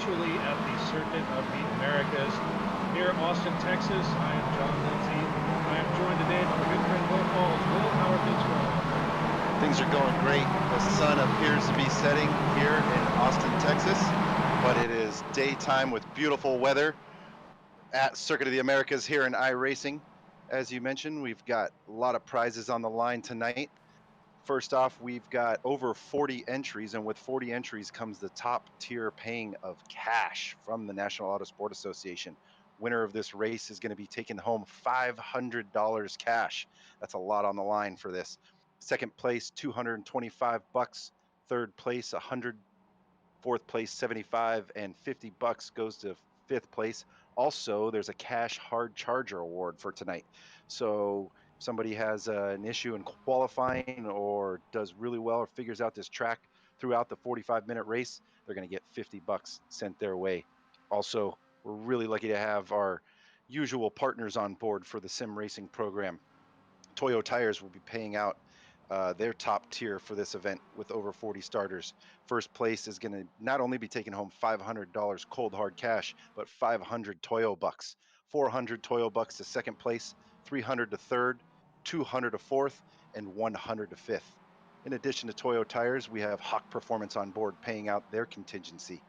virtually at the Circuit of the Americas near Austin, Texas. I am John Lindsay. I am joined today by my good friend Will Falls. Will, how are things going? Things are going great. The sun appears to be setting here in Austin, Texas, but it is daytime with beautiful weather at Circuit of the Americas here in iRacing. As you mentioned, we've got a lot of prizes on the line tonight. First off, we've got over 40 entries, and with 40 entries comes the top tier paying of cash from the National Auto Sport Association. Winner of this race is going to be taking home $500 cash. That's a lot on the line for this. Second place, $225. Third place, 100. Fourth place, 75, and $50 goes to fifth place. Also, there's a cash hard charger award for tonight. So if somebody has an issue in qualifying or does really well or figures out this track throughout the 45-minute race, they're going to get $50 sent their way. Also, we're really lucky to have our usual partners on board for the sim racing program. Toyo Tires will be paying out their top tier for this event with over 40 starters. First place is going to not only be taking home $500 cold hard cash, but 500 Toyo bucks. 400 Toyo bucks to second place, 300 to third, 200 to fourth, and 100 to fifth. In addition to Toyo Tires, we have Hawk Performance on board paying out their contingency.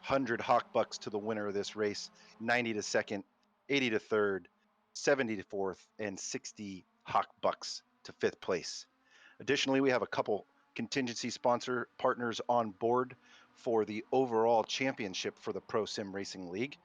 100 Hawk bucks to the winner of this race, 90 to second, 80 to third, 70 to fourth, and 60 Hawk bucks to fifth place. Additionally, we have a couple contingency sponsor partners on board for the overall championship for the Pro Sim Racing League.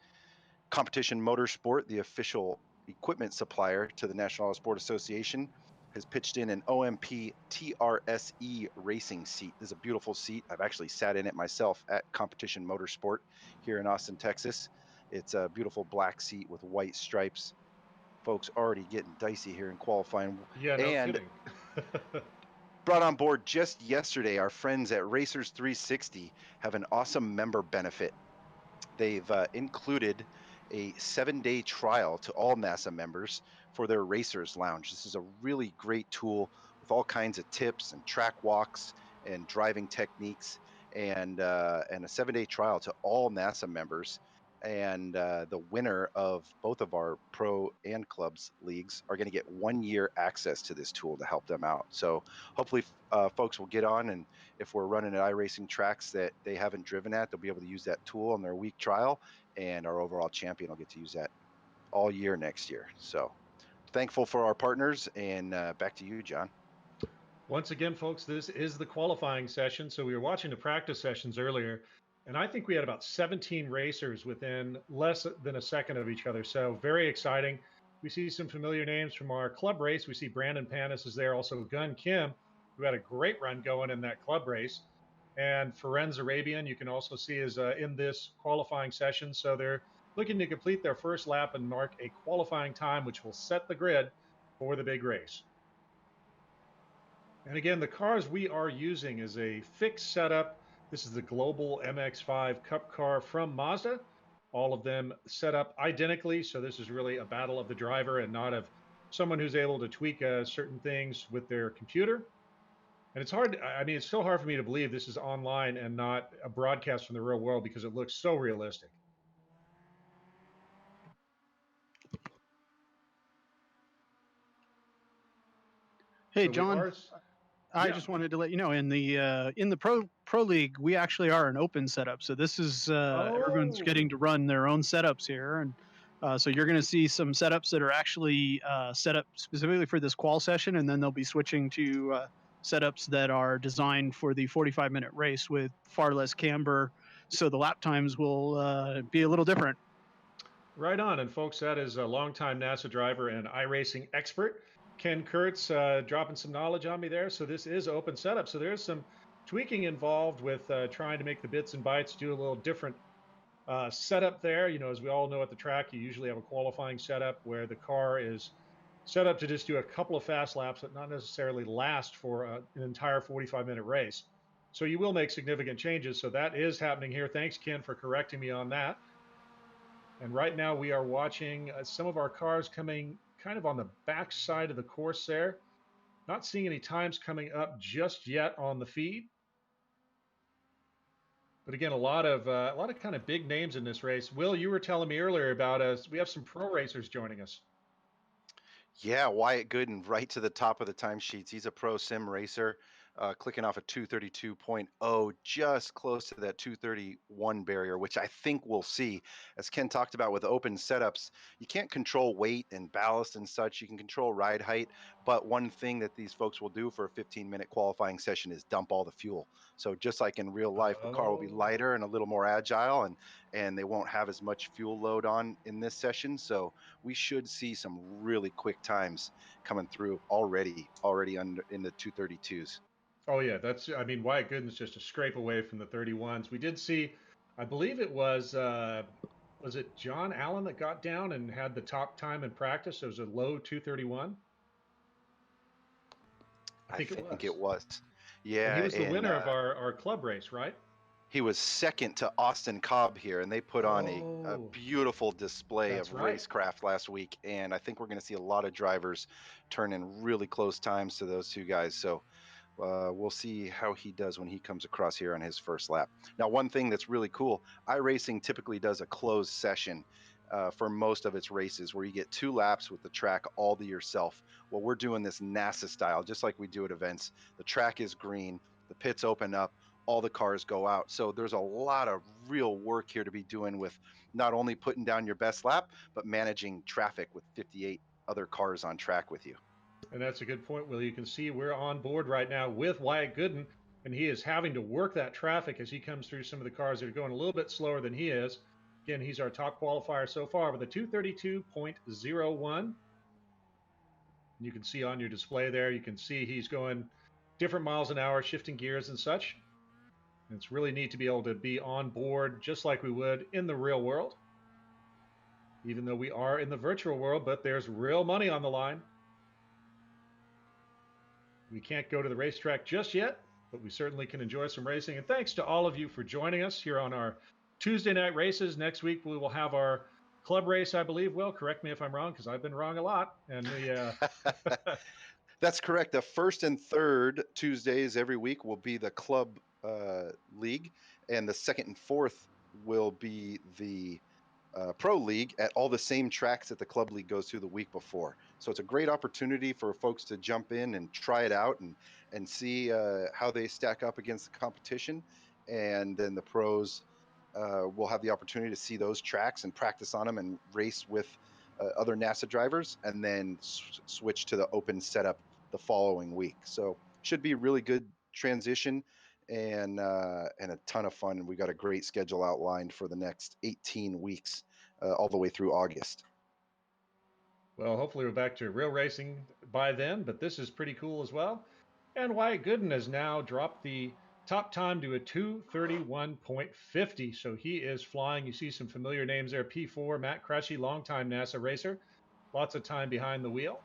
Competition Motorsport, the official equipment supplier to the National Auto Sport Association, has pitched in an OMP TRSE racing seat. This is a beautiful seat. I've actually sat in it myself at Competition Motorsport here in Austin, Texas. It's a beautiful black seat with white stripes. Folks already getting dicey here in qualifying. Yeah, no And kidding. brought on board just yesterday, our friends at Racers 360 have an awesome member benefit. They've included a 7-day trial to all NASA members for their Racers Lounge. This is a really great tool with all kinds of tips and track walks and driving techniques, and a 7-day trial to all NASA members. And the winner of both of our pro and clubs leagues are going to get 1 year access to this tool to help them out. So hopefully folks will get on, and if we're running at iRacing tracks that they haven't driven at, they'll be able to use that tool on their week trial, and our overall champion will get to use that all year next year. So thankful for our partners, and back to you, John. Once again, folks, this is the qualifying session. So we were watching the practice sessions earlier, and I think we had about 17 racers within less than a second of each other. So very exciting. We see some familiar names from our club race. We see Brandon Panis is there, also Gun Kim, who had a great run going in that club race. And Ferenz Arabian, you can also see, is in this qualifying session. So they're looking to complete their first lap and mark a qualifying time, which will set the grid for the big race. And again, the cars we are using is a fixed setup. This is the global MX5 Cup car from Mazda. All of them set up identically. So this is really a battle of the driver and not of someone who's able to tweak certain things with their computer. And it's hard. I mean, it's so hard for me to believe this is online and not a broadcast from the real world because it looks so realistic. Hey, So we John, are. I Yeah. just wanted to let you know in the pro league we actually are an open setup. So this is everyone's getting to run their own setups here, and so you're going to see some setups that are actually set up specifically for this qual session, and then they'll be switching to setups that are designed for the 45-minute race with far less camber, so the lap times will be a little different. Right on. And folks, that is a longtime NASA driver and iRacing expert, Ken Kurtz, dropping some knowledge on me there. So this is open setup. So there's some tweaking involved with trying to make the bits and bytes do a little different setup there. You know, as we all know at the track, you usually have a qualifying setup where the car is set up to just do a couple of fast laps, but not necessarily last for an entire 45-minute race. So you will make significant changes. So that is happening here. Thanks, Ken, for correcting me on that. And right now we are watching some of our cars coming kind of on the back side of the course there. Not seeing any times coming up just yet on the feed. But again, a lot of kind of big names in this race. Will, you were telling me earlier about us. We have some pro racers joining us. Yeah, Wyatt Gooden, right to the top of the timesheets. He's a pro sim racer, clicking off a 232.0, just close to that 231 barrier, which I think we'll see. As Ken talked about with open setups, you can't control weight and ballast and such. You can control ride height, but one thing that these folks will do for a 15-minute qualifying session is dump all the fuel. So just like in real life, the car will be Oh. lighter and a little more agile, and they won't have as much fuel load on in this session. So we should see some really quick times coming through already under in the 232s. Oh yeah, I mean, Wyatt Gooden's just a scrape away from the 31s. We did see, I believe it was it John Allen that got down and had the top time in practice? It was a low 231. I think it was. Yeah, and he was the winner of our club race, right? He was second to Austin Cobb here, and they put on a beautiful display of racecraft last week. And I think we're going to see a lot of drivers turn in really close times to those two guys. So we'll see how he does when he comes across here on his first lap. Now, one thing that's really cool, iRacing typically does a closed session for most of its races where you get 2 laps with the track all to yourself. Well, we're doing this NASA style, just like we do at events. The track is green, the pits open up, all the cars go out. So there's a lot of real work here to be doing with not only putting down your best lap, but managing traffic with 58 other cars on track with you. And that's a good point, Will. You can see we're on board right now with Wyatt Gooden, and he is having to work that traffic as he comes through some of the cars that are going a little bit slower than he is. Again, he's our top qualifier so far with a 232.01. You can see on your display there, you can see he's going different miles an hour, shifting gears and such. And it's really neat to be able to be on board just like we would in the real world, even though we are in the virtual world, but there's real money on the line. We can't go to the racetrack just yet, but we certainly can enjoy some racing. And thanks to all of you for joining us here on our Tuesday night races. Next week, we will have our club race, I believe. Will, correct me if I'm wrong, because I've been wrong a lot. And we That's correct. The first and third Tuesdays every week will be the club league, and the second and fourth will be the pro league at all the same tracks that the club league goes to the week before. So it's a great opportunity for folks to jump in and try it out and see how they stack up against the competition. And then the pros will have the opportunity to see those tracks and practice on them and race with other NASA drivers, and then switch to the open setup the following week. So should be a really good transition and a ton of fun. And we got a great schedule outlined for the next 18 weeks, all the way through August. Well, hopefully we're back to real racing by then, but this is pretty cool as well. And Wyatt Gooden has now dropped the top time to a 231.50. So he is flying. You see some familiar names there. P4, Matt Crutchy, longtime NASA racer. Lots of time behind the wheel.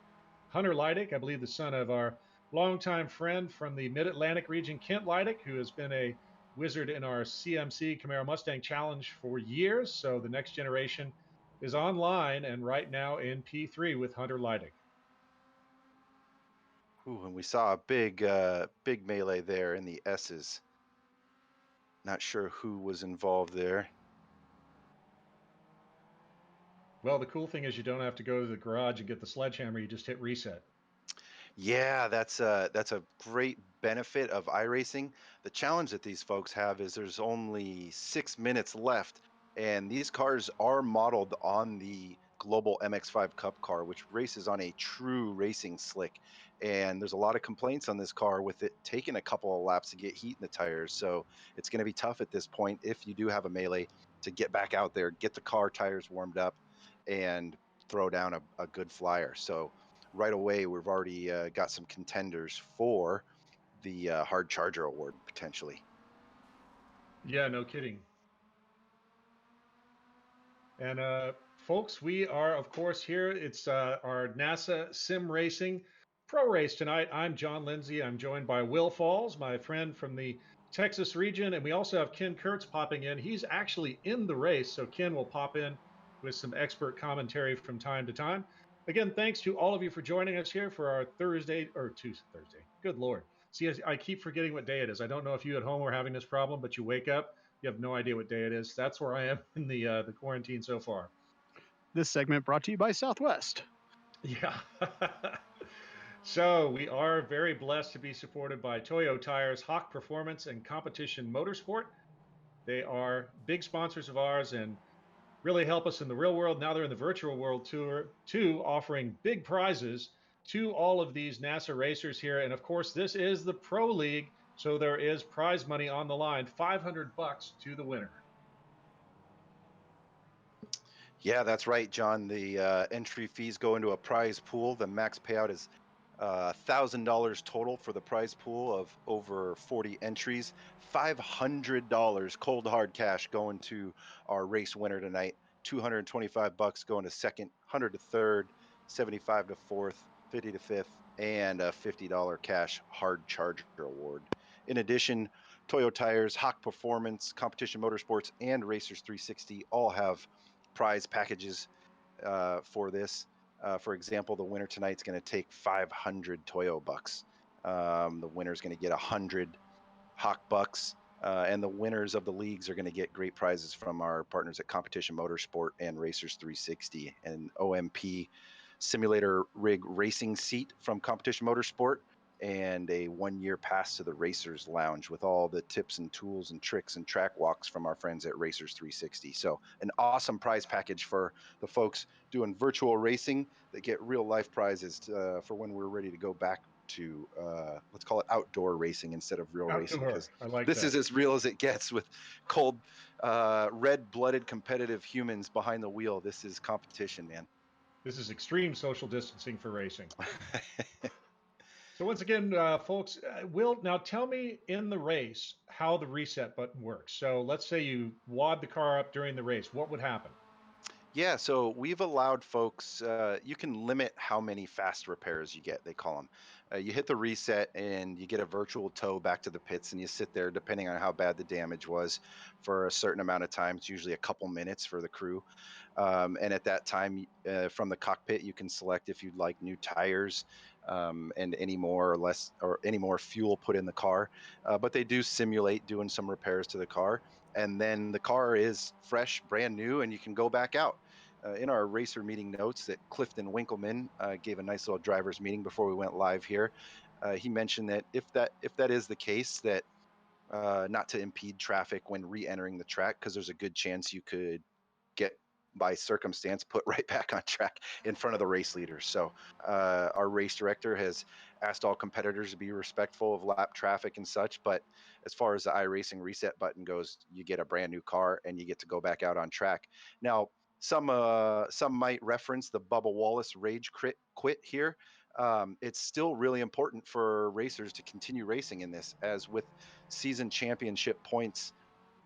Hunter Leidick, I believe the son of our longtime friend from the Mid-Atlantic region, Kent Leidick, who has been a wizard in our CMC Camaro Mustang Challenge for years. So the next generation is online and right now in P3 with Hunter Leidick. Ooh, and we saw a big melee there in the S's. Not sure who was involved there. Well, the cool thing is you don't have to go to the garage and get the sledgehammer. You just hit reset. Yeah, that's a great benefit of iRacing. The challenge that these folks have is there's only 6 minutes left, and these cars are modeled on the global MX5 Cup car, which races on a true racing slick. And there's a lot of complaints on this car with it taking a couple of laps to get heat in the tires. So it's going to be tough at this point, if you do have a melee, to get back out there, get the car tires warmed up, and throw down a good flyer. So right away, we've already got some contenders for the Hard Charger Award, potentially. Yeah, no kidding. And folks, we are, of course, here. It's our NASA Sim Racing Pro Race tonight. I'm John Lindsay. I'm joined by Will Falls, my friend from the Texas region. And we also have Ken Kurtz popping in. He's actually in the race, so Ken will pop in with some expert commentary from time to time. Again, thanks to all of you for joining us here for our Thursday. Good Lord. See, I keep forgetting what day it is. I don't know if you at home are having this problem, but you wake up You have no idea what day it is. That's where I am in the quarantine so far. This segment brought to you by Southwest. Yeah. So we are very blessed to be supported by Toyo Tires, Hawk Performance, and Competition Motorsport. They are big sponsors of ours and really help us in the real world. Now they're in the virtual world too, offering big prizes to all of these NASA racers here. And of course, this is the Pro League, so there is prize money on the line, $500 to the winner. Yeah, that's right, John. The entry fees go into a prize pool. The max payout is $1,000 total for the prize pool of over 40 entries. $500 cold hard cash going to our race winner tonight. $225 going to second, 100 to third, 75 to fourth, 50 to fifth, and a $50 cash hard charger award. In addition, Toyo Tires, Hawk Performance, Competition Motorsports, and Racers 360 all have prize packages for this. For example, the winner tonight's going to take 500 Toyo bucks. The winner's going to get 100 Hawk bucks, and the winners of the leagues are going to get great prizes from our partners at Competition Motorsport and Racers 360, and OMP simulator rig racing seat from Competition Motorsport, and a 1-year pass to the Racers Lounge with all the tips and tools and tricks and track walks from our friends at Racers 360. So an awesome prize package for the folks doing virtual racing that get real life prizes for when we're ready to go back to let's call it outdoor racing instead of real racing, Outdoor. because I like this that. is as real as it gets with cold red-blooded competitive humans behind the wheel. This is competition, man. This is extreme social distancing for racing. So once again, folks, Will, now tell me in the race how the reset button works. So let's say you wad the car up during the race. What would happen? Yeah, so we've allowed folks, you can limit how many fast repairs you get, they call them. You hit the reset and you get a virtual tow back to the pits, and you sit there, depending on how bad the damage was, for a certain amount of time. It's usually a couple minutes for the crew. And at that time, from the cockpit, you can select if you'd like new tires and any more or less, or any more fuel put in the car. But they do simulate doing some repairs to the car. And then the car is fresh, brand new, and you can go back out. In our racer meeting notes that Clifton Winkleman gave a nice little driver's meeting before we went live here. He mentioned that if that is the case, that not to impede traffic when re-entering the track, because there's a good chance you could get by circumstance put right back on track in front of the race leaders. So our race director has asked all competitors to be respectful of lap traffic and such, but as far as the iRacing reset button goes, you get a brand new car and you get to go back out on track. Now, some might reference the Bubba Wallace rage quit here. It's still really important for racers to continue racing in this, as with season championship points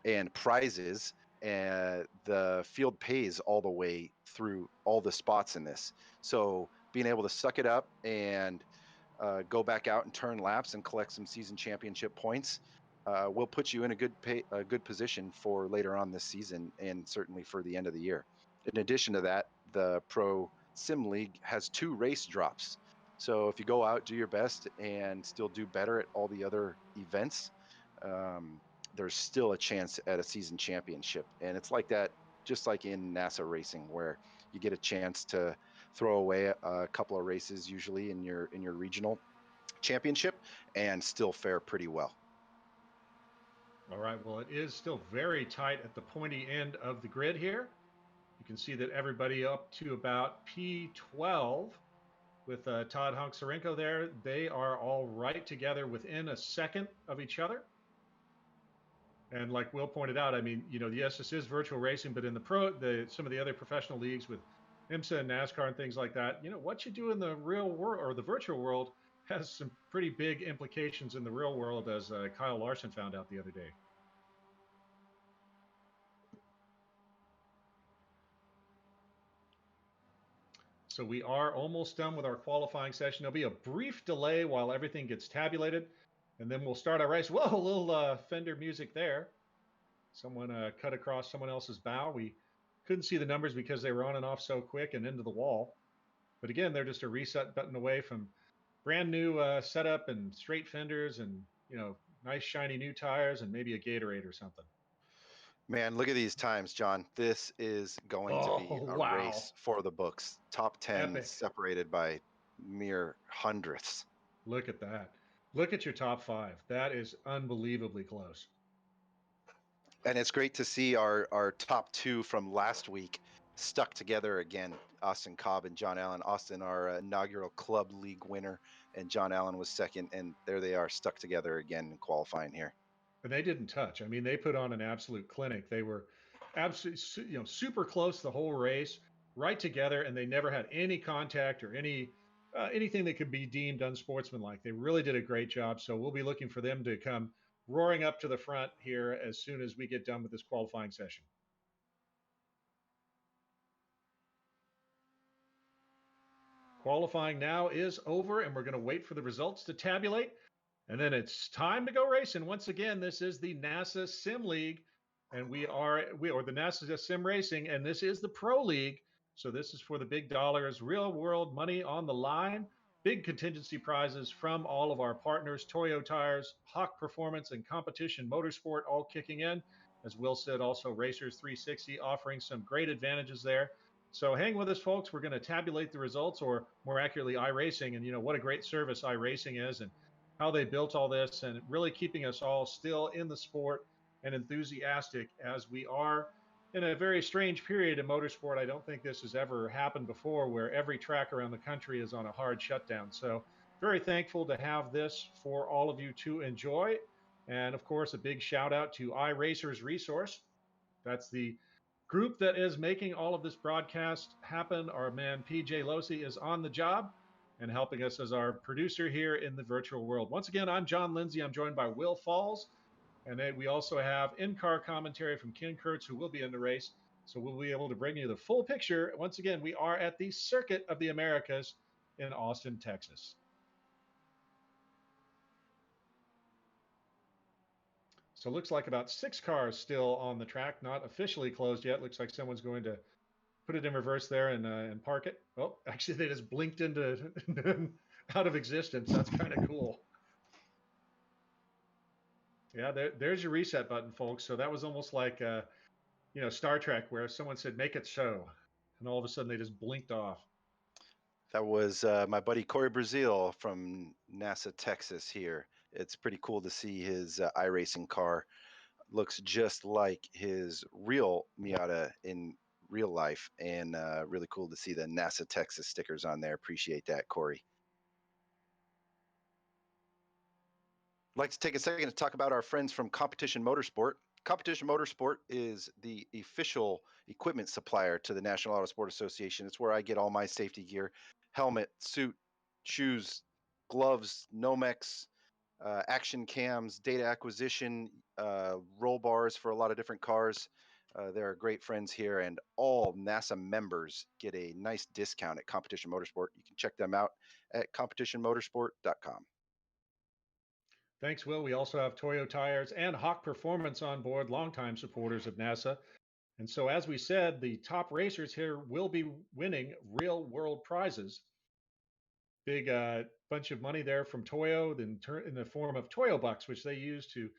and prizes, and the field pays all the way through all the spots in this. So being able to suck it up and go back out and turn laps and collect some season championship points will put you in a good position for later on this season, and certainly for the end of the year. In addition to that, the Pro Sim League has 2 race drops. So if you go out, do your best, and still do better at all the other events, there's still a chance at a season championship. And it's like that, just like in NASA racing, where you get a chance to throw away a couple of races, usually in your regional championship, and still fare pretty well. All right. Well, it is still very tight at the pointy end of the grid here. You can see that everybody up to about P12 with Todd Honkarenko there, they are all right together within a second of each other. And like Will pointed out, I mean, yes, this is virtual racing, but in some of the other professional leagues with IMSA and NASCAR and things like that, what you do in the real world or the virtual world has some pretty big implications in the real world, as Kyle Larson found out the other day. So we are almost done with our qualifying session. There'll be a brief delay while everything gets tabulated, and then we'll start our race. Whoa, a little Fender music there. Someone cut across someone else's bow. We couldn't see the numbers because they were on and off so quick and into the wall. But again, they're just a reset button away from brand new setup and straight fenders and, nice shiny new tires and maybe a Gatorade or something. Man, look at these times, John. This is going to be Oh, a wow. race for the books. Top 10 Epic. separated by mere hundredths. Look at that. Look at your top 5. That is unbelievably close. And it's great to see our top 2 from last week stuck together again. Austin Cobb and John Allen. Austin, our inaugural club league winner, and John Allen was second. And there they are, stuck together again in qualifying here. And they didn't touch. I mean, they put on an absolute clinic. They were absolutely, super close the whole race, right together, and they never had any contact or anything that could be deemed unsportsmanlike. They really did a great job. So we'll be looking for them to come roaring up to the front here as soon as we get done with this qualifying session. Qualifying now is over, and we're going to wait for the results to tabulate. And then it's time to go racing. Once again, this is the NASA Sim League, and we are the NASA Sim Racing, and this is the Pro League. So this is for the big dollars, real world money on the line, big contingency prizes from all of our partners, Toyo Tires, Hawk Performance, and Competition Motorsport all kicking in. As Will said, also Racers 360 offering some great advantages there. So hang with us, folks. We're going to tabulate the results, or more accurately, iRacing, and what a great service iRacing is, and how they built all this, and really keeping us all still in the sport and enthusiastic as we are in a very strange period in motorsport. I don't think this has ever happened before, where every track around the country is on a hard shutdown. So very thankful to have this for all of you to enjoy. And of course, a big shout out to iRacers Resource. That's the group that is making all of this broadcast happen. Our man PJ Losi is on the job and helping us as our producer here in the virtual world. Once again, I'm John Lindsay. I'm joined by Will Falls. And then we also have in-car commentary from Ken Kurtz, who will be in the race. So we'll be able to bring you the full picture. Once again, we are at the Circuit of the Americas in Austin, Texas. So it looks like about 6 cars still on the track, not officially closed yet. Looks like someone's going to put it in reverse there and park it. Oh, actually, they just blinked into out of existence. That's kind of cool. Yeah, there's your reset button, folks. So that was almost like Star Trek, where someone said "make it so," and all of a sudden they just blinked off. That was my buddy Corey Brazil from NASA Texas here. It's pretty cool to see his iRacing car. Looks just like his real Miata in real life, and really cool to see the NASA Texas stickers on there. Appreciate that, Corey. I'd like to take a second to talk about our friends from Competition Motorsport. Competition Motorsport is the official equipment supplier to the National Auto Sport Association. It's where I get all my safety gear: helmet, suit, shoes, gloves, Nomex, action cams, data acquisition, roll bars for a lot of different cars. There are great friends here, and all NASA members get a nice discount at Competition Motorsport. You can check them out at competitionmotorsport.com. Thanks, Will. We also have Toyo Tires and Hawk Performance on board, longtime supporters of NASA. And so, as we said, the top racers here will be winning real world prizes. Big bunch of money there from Toyo, then in the form of Toyo Bucks, which they use to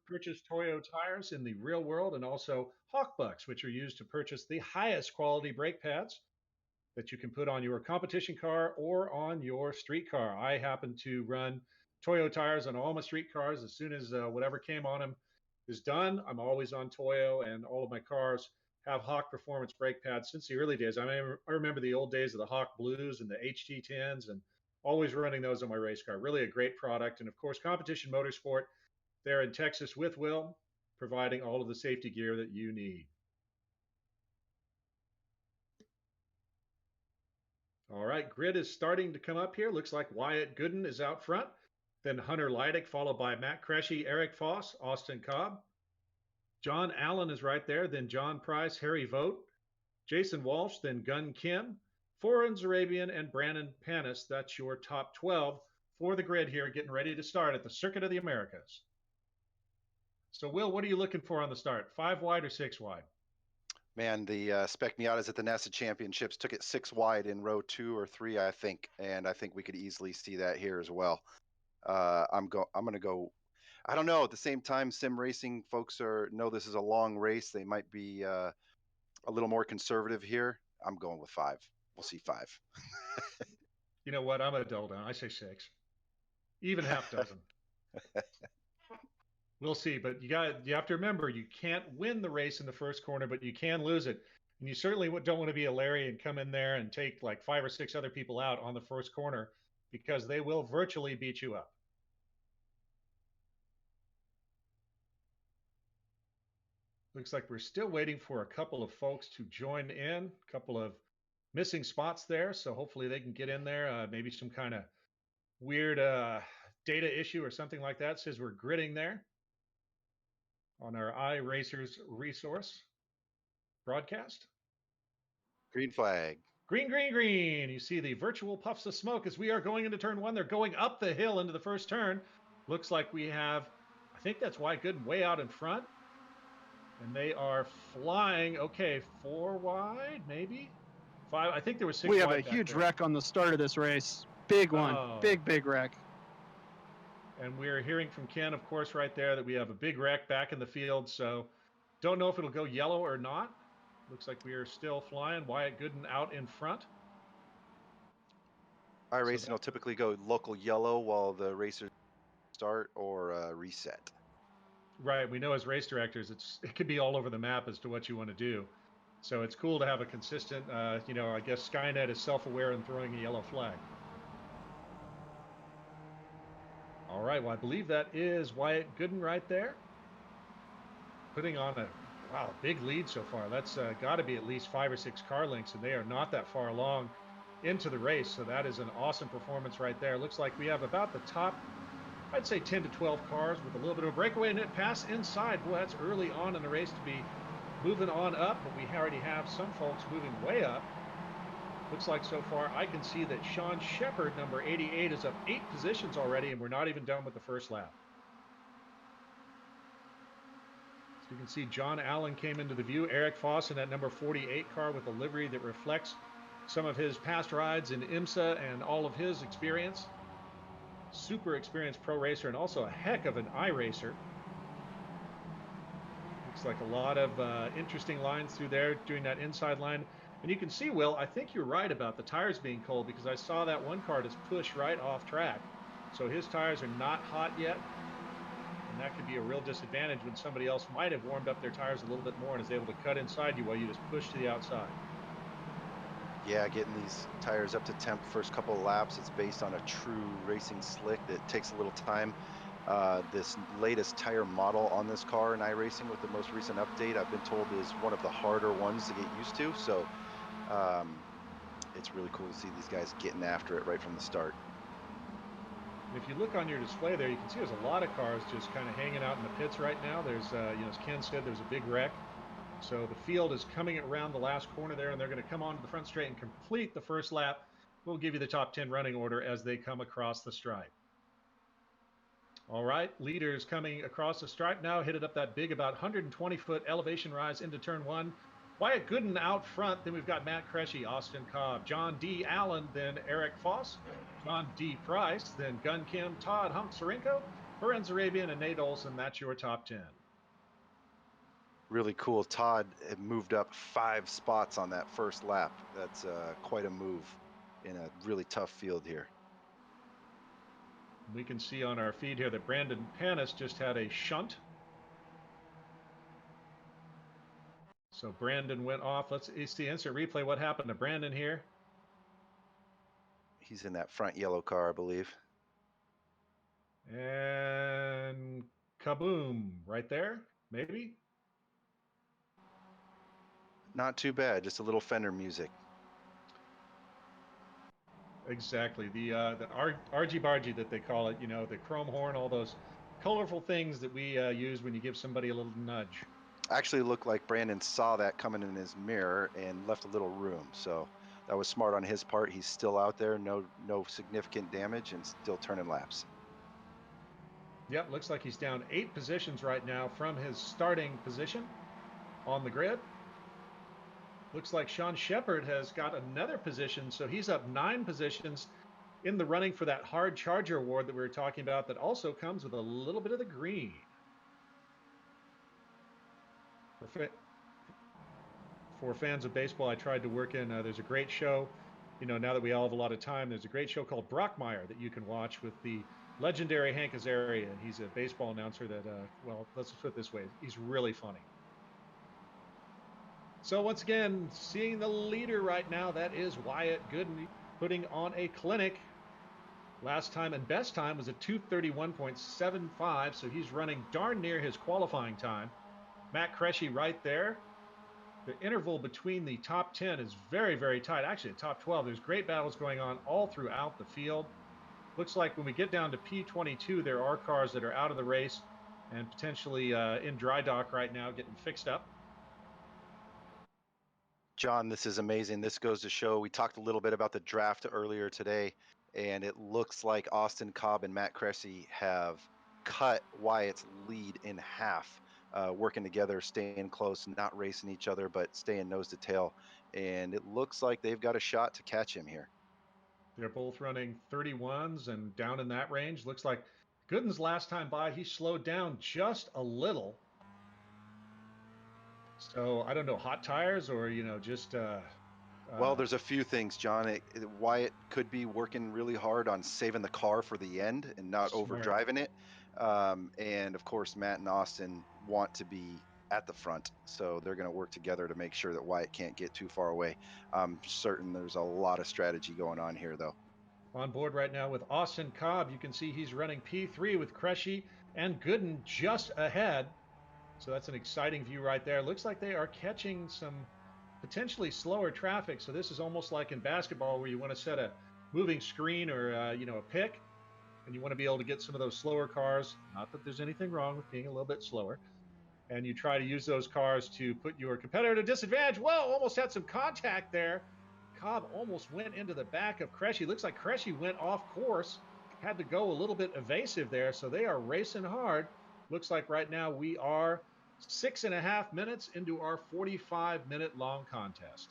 purchase Toyo tires in the real world, and also Hawk Bucks, which are used to purchase the highest quality brake pads that you can put on your competition car or on your street car. I happen to run Toyo tires on all my street cars. As soon as whatever came on them is done, I'm always on Toyo, and all of my cars have Hawk Performance brake pads since the early days. I remember the old days of the Hawk Blues and the HT10s, and always running those on my race car. Really a great product. And of course, Competition Motorsport there in Texas with Will, providing all of the safety gear that you need. All right, grid is starting to come up here. Looks like Wyatt Gooden is out front. Then Hunter Leidick, followed by Matt Cresci, Eric Foss, Austin Cobb. John Allen is right there. Then John Price, Harry Vogt, Jason Walsh, then Gun Kim, Foreign Arabian, and Brandon Panis. That's your top 12 for the grid here, getting ready to start at the Circuit of the Americas. So, Will, what are you looking for on the start? 5 wide or 6 wide? Man, the Spec Miatas at the NASA Championships took it 6 wide in row 2 or 3, I think, and I think we could easily see that here as well. I'm going to go I don't know. At the same time, sim racing folks know this is a long race. They might be a little more conservative here. I'm going with 5. We'll see 5. You know what? I'm a dull down. I say 6, even half dozen. We'll see, but you have to remember you can't win the race in the first corner, but you can lose it. And you certainly don't want to be a Larry and come in there and take like 5 or 6 other people out on the first corner, because they will virtually beat you up. Looks like we're still waiting for a couple of folks to join in, a couple of missing spots there. So hopefully they can get in there. Maybe some kind of weird data issue or something like that says we're gridding there on our iRacers resource broadcast. Green flag. Green, green, green. You see the virtual puffs of smoke as we are going into turn 1. They're going up the hill into the first turn. Looks like we have, I think that's Wyatt Gooden way out in front. And they are flying, okay, 4 wide, maybe? 5. I think there was 6 We have wide a back huge there. wreck on the start of this race. Big one. Oh. Big wreck. And we're hearing from Ken, of course, right there that we have a big wreck back in the field. So don't know if it'll go yellow or not. Looks like we are still flying. Wyatt Gooden out in front. iRacing will typically go local yellow while the racers start or reset. Right. We know as race directors, it could be all over the map as to what you want to do. So it's cool to have a consistent, I guess Skynet is self-aware in throwing a yellow flag. All right. Well, I believe that is Wyatt Gooden right there. Putting on a big lead so far. That's got to be at least 5 or 6 car lengths, and they are not that far along into the race. So that is an awesome performance right there. Looks like we have about the top, I'd say 10 to 12 cars with a little bit of a breakaway and it pass inside. Boy, that's early on in the race to be moving on up, but we already have some folks moving way up. Looks like so far I can see that Sean Shepard, number 88, is up 8 positions already, and we're not even done with the first lap. So you can see John Allen came into the view. Eric Foss in that number 48 car with a livery that reflects some of his past rides in IMSA and all of his experience. Super experienced pro racer and also a heck of an iRacer. Looks like a lot of interesting lines through there doing that inside line. And you can see, Will, I think you're right about the tires being cold, because I saw that one car just push right off track. So his tires are not hot yet. And that could be a real disadvantage when somebody else might have warmed up their tires a little bit more and is able to cut inside you while you just push to the outside. Yeah, getting these tires up to temp first couple of laps, it's based on a true racing slick that takes a little time. This latest tire model on this car in iRacing with the most recent update, I've been told, is one of the harder ones to get used to. So it's really cool to see these guys getting after it right from the start. If you look on your display there, you can see there's a lot of cars just kind of hanging out in the pits right now. There's, as Ken said, there's a big wreck. So the field is coming around the last corner there, and they're going to come onto the front straight and complete the first lap. We'll give you the top 10 running order as they come across the stripe. All right, leaders coming across the stripe now, headed up that big, about 120-foot elevation rise into turn 1. Wyatt Gooden out front. Then we've got Matt Cresci, Austin Cobb, John D. Allen, then Eric Foss, John D. Price, then Gun Kim, Todd Hunk Sarenko, Lorenz Arabian, and Nate Olson. That's your top 10. Really cool. Todd had moved up 5 spots on that first lap. That's quite a move in a really tough field here. We can see on our feed here that Brandon Panis just had a shunt. So Brandon went off. Let's see instant replay. What happened to Brandon here? He's in that front yellow car, I believe. And kaboom, right there, maybe? Not too bad, just a little fender music. Exactly. The argy-bargy that they call it, the chrome horn, all those colorful things that we use when you give somebody a little nudge. Actually looked like Brandon saw that coming in his mirror and left a little room. So that was smart on his part. He's still out there, no significant damage, and still turning laps. Yep, looks like he's down 8 positions right now from his starting position on the grid. Looks like Sean Shepard has got another position, so he's up 9 positions. in the running for that hard charger award that we were talking about that also comes with a little bit of the green. For fans of baseball, I tried to work in, there's a great show, you know, now that we all have a lot of time, there's a great show called Brockmire that you can watch with the legendary Hank Azaria. And he's a baseball announcer that, well, let's put it this way, he's really funny. So once again, seeing the leader right now, that is Wyatt Gooden putting on a clinic. Last time and best time was a 2:31.75, so he's running darn near his qualifying time. Matt Cresci right there. The interval between the top 10 is very, very tight. Actually, the top 12, there's great battles going on all throughout the field. Looks like when we get down to P22, there are cars that are out of the race and potentially in dry dock right now getting fixed up. John, this is amazing. This goes to show, we talked a little bit about the draft earlier today, and it looks like Austin Cobb and Matt Cresci have cut Wyatt's lead in half, working together, staying close, not racing each other, but staying nose to tail. And it looks like they've got a shot to catch him here. They're both running 31s and down in that range. Looks like Gooden's last time by, he slowed down just a little. So I don't know, hot tires or, you know, just well, there's a few things, John. Wyatt could be working really hard on saving the car for the end and not overdriving it. And of course, Matt and Austin want to be at the front, so they're going to work together to make sure that Wyatt can't get too far away. I'm certain there's a lot of strategy going on here, though. On board right now with Austin Cobb, you can see he's running P3 with Cresci and Gooden just ahead. So that's an exciting view right there. Looks like they are catching some potentially slower traffic. So this is almost like in basketball where you want to set a moving screen or, you know, a pick, and you want to be able to get some of those slower cars. Not that there's anything wrong with being a little bit slower. And you try to use those cars to put your competitor at a disadvantage. Whoa, almost had some contact there. Cobb almost went into the back of Cresci. Looks like Cresci went off course, had to go a little bit evasive there. So they are racing hard. Looks like right now we are 6.5 minutes into our 45-minute long contest.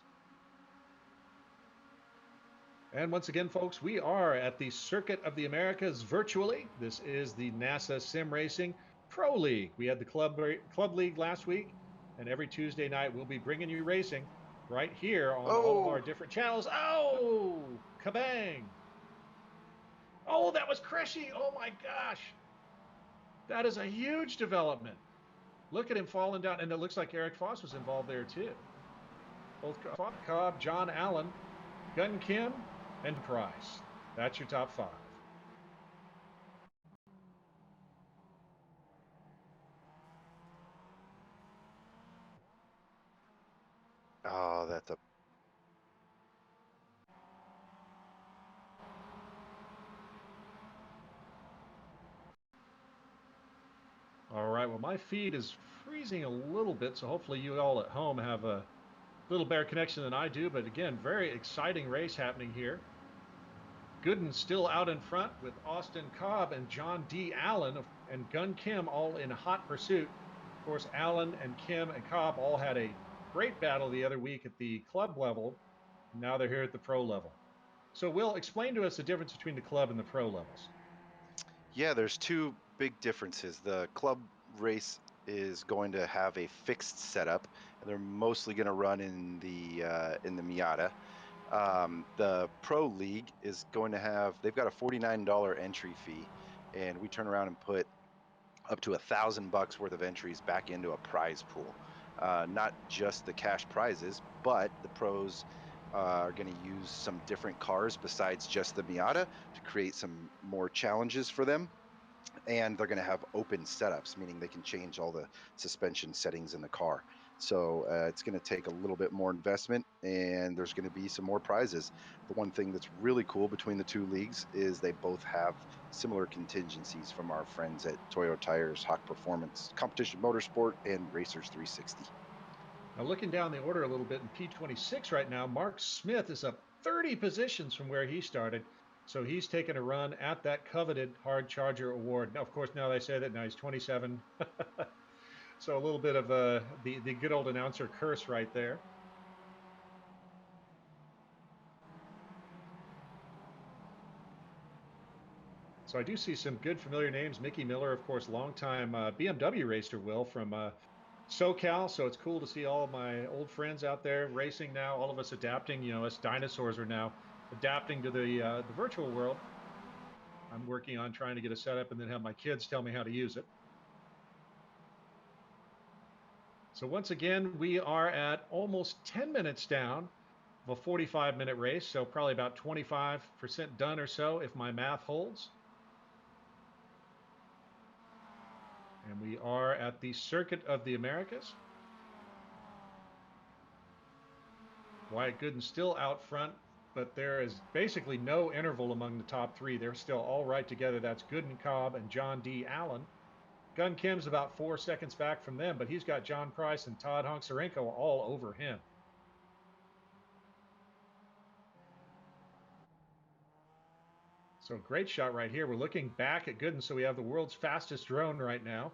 And once again, folks, we are at the Circuit of the Americas virtually. This is the NASA Sim Racing Pro League. We had the Club League last week, and every Tuesday night we'll be bringing you racing right here on all of our different channels. Oh, kabang. Oh, that was Cresci. Oh, my gosh. That is a huge development. Look at him falling down, and it looks like Eric Foss was involved there too. Both Cobb, John Allen, Gun Kim, and Price. That's your top 5. Oh, that's a... All right, well, my feed is freezing a little bit, so hopefully you all at home have a little better connection than I do. But again, very exciting race happening here. Gooden still out in front with Austin Cobb and John D. Allen and Gun Kim all in hot pursuit. Of course, Allen and Kim and Cobb all had a great battle the other week at the club level. Now they're here at the pro level. So Will, explain to us the difference between the club and the pro levels. Yeah, there's two big differences. The club race is going to have a fixed setup, and they're mostly going to run in the Miata. The Pro League is going to have, they've got a $49 entry fee, and we turn around and put up to $1,000 worth of entries back into a prize pool. Not just the cash prizes, but the pros are going to use some different cars besides just the Miata to create some more challenges for them. And they're going to have open setups, meaning they can change all the suspension settings in the car. So it's going to take a little bit more investment, and there's going to be some more prizes. The one thing that's really cool between the two leagues is they both have similar contingencies from our friends at Toyo Tires, Hawk Performance, Competition Motorsport, and Racers 360. Now, looking down the order a little bit in P26 right now, Mark Smith is up 30 positions from where he started. So he's taken a run at that coveted hard charger award. Now, of course, now they say that now he's 27. So a little bit of the good old announcer curse right there. So I do see some good familiar names. Mickey Miller, of course, longtime BMW racer, Will, from SoCal. So it's cool to see all my old friends out there racing now, all of us adapting. You know, us dinosaurs are now adapting to the virtual world. I'm working on trying to get a setup and then have my kids tell me how to use it. So once again, we are at almost 10 minutes down of a 45-minute race. So probably about 25% done or so if my math holds. And we are at the Circuit of the Americas. Wyatt Gooden still out front, but there is basically no interval among the top three. They're still all right together. That's Gooden, Cobb, and John D. Allen. Gun Kim's about 4 seconds back from them, but he's got John Price and Todd Honkarenko all over him. So great shot right here. We're looking back at Gooden, so we have the world's fastest drone right now.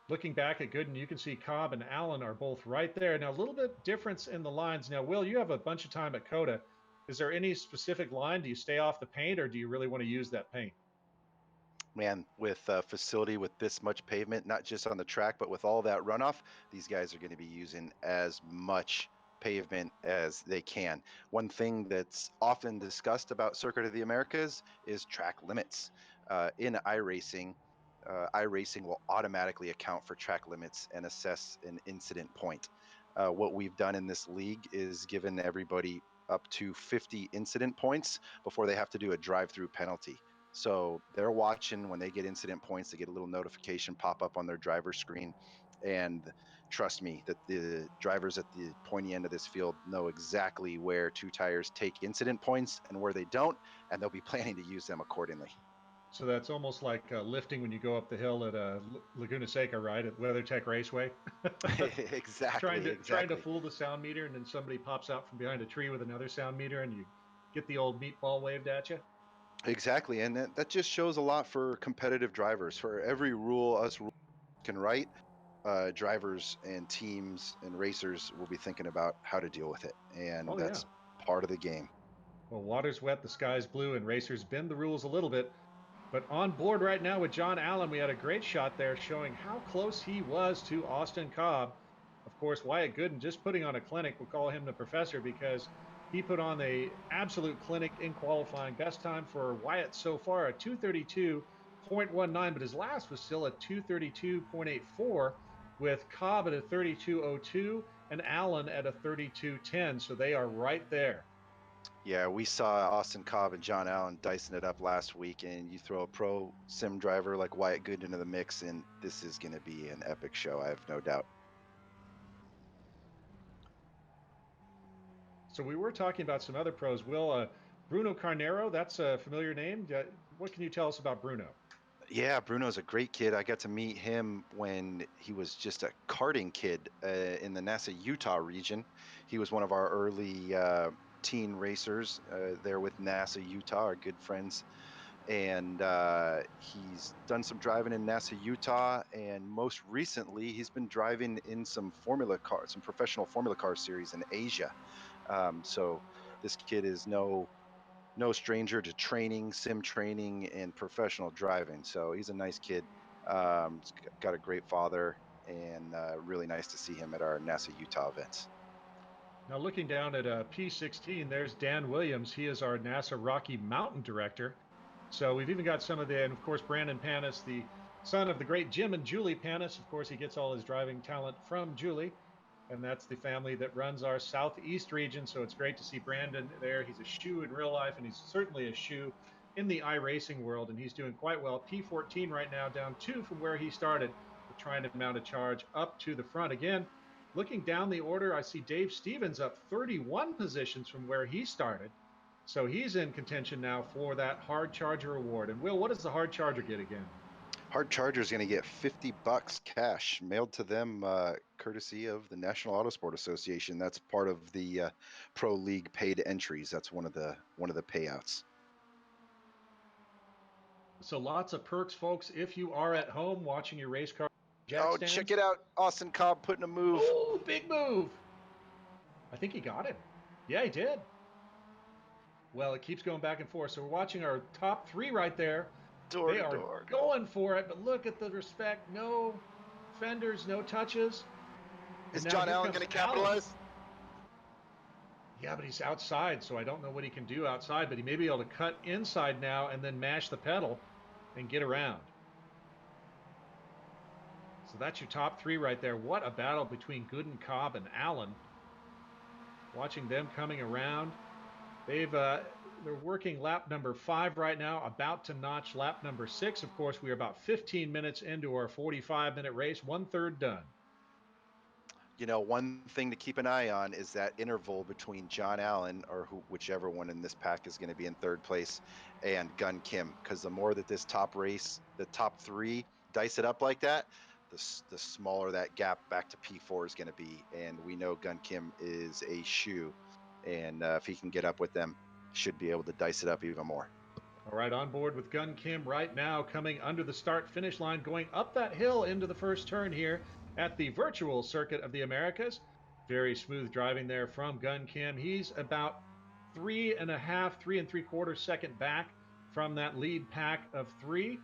Looking back at Gooden, you can see Cobb and Allen are both right there. Now, a little bit difference in the lines. Now, Will, you have a bunch of time at COTA. Is there any specific line? Do you stay off the paint, or do you really want to use that paint? Man, with a facility with this much pavement, not just on the track, but with all that runoff, these guys are going to be using as much pavement as they can. One thing that's often discussed about Circuit of the Americas is track limits. In iRacing, iRacing will automatically account for track limits and assess an incident point. What we've done in this league is given everybody up to 50 incident points before they have to do a drive-through penalty. So they're watching when they get incident points, they get a little notification pop up on their driver's screen. And trust me that the drivers at the pointy end of this field know exactly where two tires take incident points and where they don't, and they'll be planning to use them accordingly. So that's almost like lifting when you go up the hill at Laguna Seca, right, at WeatherTech Raceway. Exactly. Trying to fool the sound meter, and then somebody pops out from behind a tree with another sound meter, and you get the old meatball waved at you. Exactly, and that just shows a lot for competitive drivers. For every rule us can write, drivers and teams and racers will be thinking about how to deal with it, and that's part of the game. Well, water's wet, the sky's blue, and racers bend the rules a little bit. But on board right now with John Allen, we had a great shot there showing how close he was to Austin Cobb. Of course, Wyatt Gooden just putting on a clinic. We'll call him the professor because he put on the absolute clinic in qualifying. Best time for Wyatt so far at 2:32.19, but his last was still at 2:32.84 with Cobb at a 32:02 and Allen at a 32:10. So they are right there. Yeah, we saw Austin Cobb and John Allen dicing it up last week, and you throw a pro sim driver like Wyatt Gooden into the mix, and this is going to be an epic show, I have no doubt. So we were talking about some other pros. Will, Bruno Carnero, that's a familiar name. What can you tell us about Bruno? Yeah, Bruno's a great kid. I got to meet him when he was just a karting kid in the NASA Utah region. He was one of our early teen racers there with NASA Utah, our good friends. And he's done some driving in NASA Utah, and most recently he's been driving in some professional Formula Car series in Asia. So this kid is no stranger to training, sim training, and professional driving. So he's a nice kid. He's got a great father, and really nice to see him at our NASA Utah events. Now looking down at P16, there's Dan Williams. He is our NASA Rocky Mountain director. So we've even got some of and of course, Brandon Panis, the son of the great Jim and Julie Panis. Of course, he gets all his driving talent from Julie, and that's the family that runs our Southeast region. So it's great to see Brandon there. He's a shoe in real life, and he's certainly a shoe in the iRacing world, and he's doing quite well. P14 right now, down 2 from where he started, but trying to mount a charge up to the front. Again, looking down the order, I see Dave Stevens up 31 positions from where he started. So he's in contention now for that Hard Charger award. And Will, what does the Hard Charger get again? Hard Charger is going to get $50 cash mailed to them, courtesy of the National Autosport Association. That's part of the Pro League paid entries. That's one of the payouts. So lots of perks, folks. If you are at home watching your race car, check it out! Austin Cobb putting a move. Oh, big move! I think he got him. Yeah, he did. Well, it keeps going back and forth. So we're watching our top 3 right there. Door They to are door. going for it, but look at the respect. No fenders, no touches. Is And now John here Allen comes going to Allen. capitalize? Yeah, but he's outside, so I don't know what he can do outside, but he may be able to cut inside now and then mash the pedal and get around. So that's your top three right there. What a battle between Gooden, Cobb, and Allen. Watching them coming around. They're working lap number 5 right now, about to notch lap number 6. Of course, we are about 15 minutes into our 45-minute race, 1/3 done. You know, one thing to keep an eye on is that interval between John Allen, or whichever one in this pack is going to be in third place, and Gun Kim. Because the more that this top race, the top three, dice it up like that, the smaller that gap back to P4 is going to be. And we know Gun Kim is a shoe. And if he can get up with them, should be able to dice it up even more. All right, on board with Gun Kim right now, coming under the start-finish line, going up that hill into the first turn here at the virtual circuit of the Americas. Very smooth driving there from Gun Kim. He's about 3.5, 3 3/4 second back from that lead pack of 3.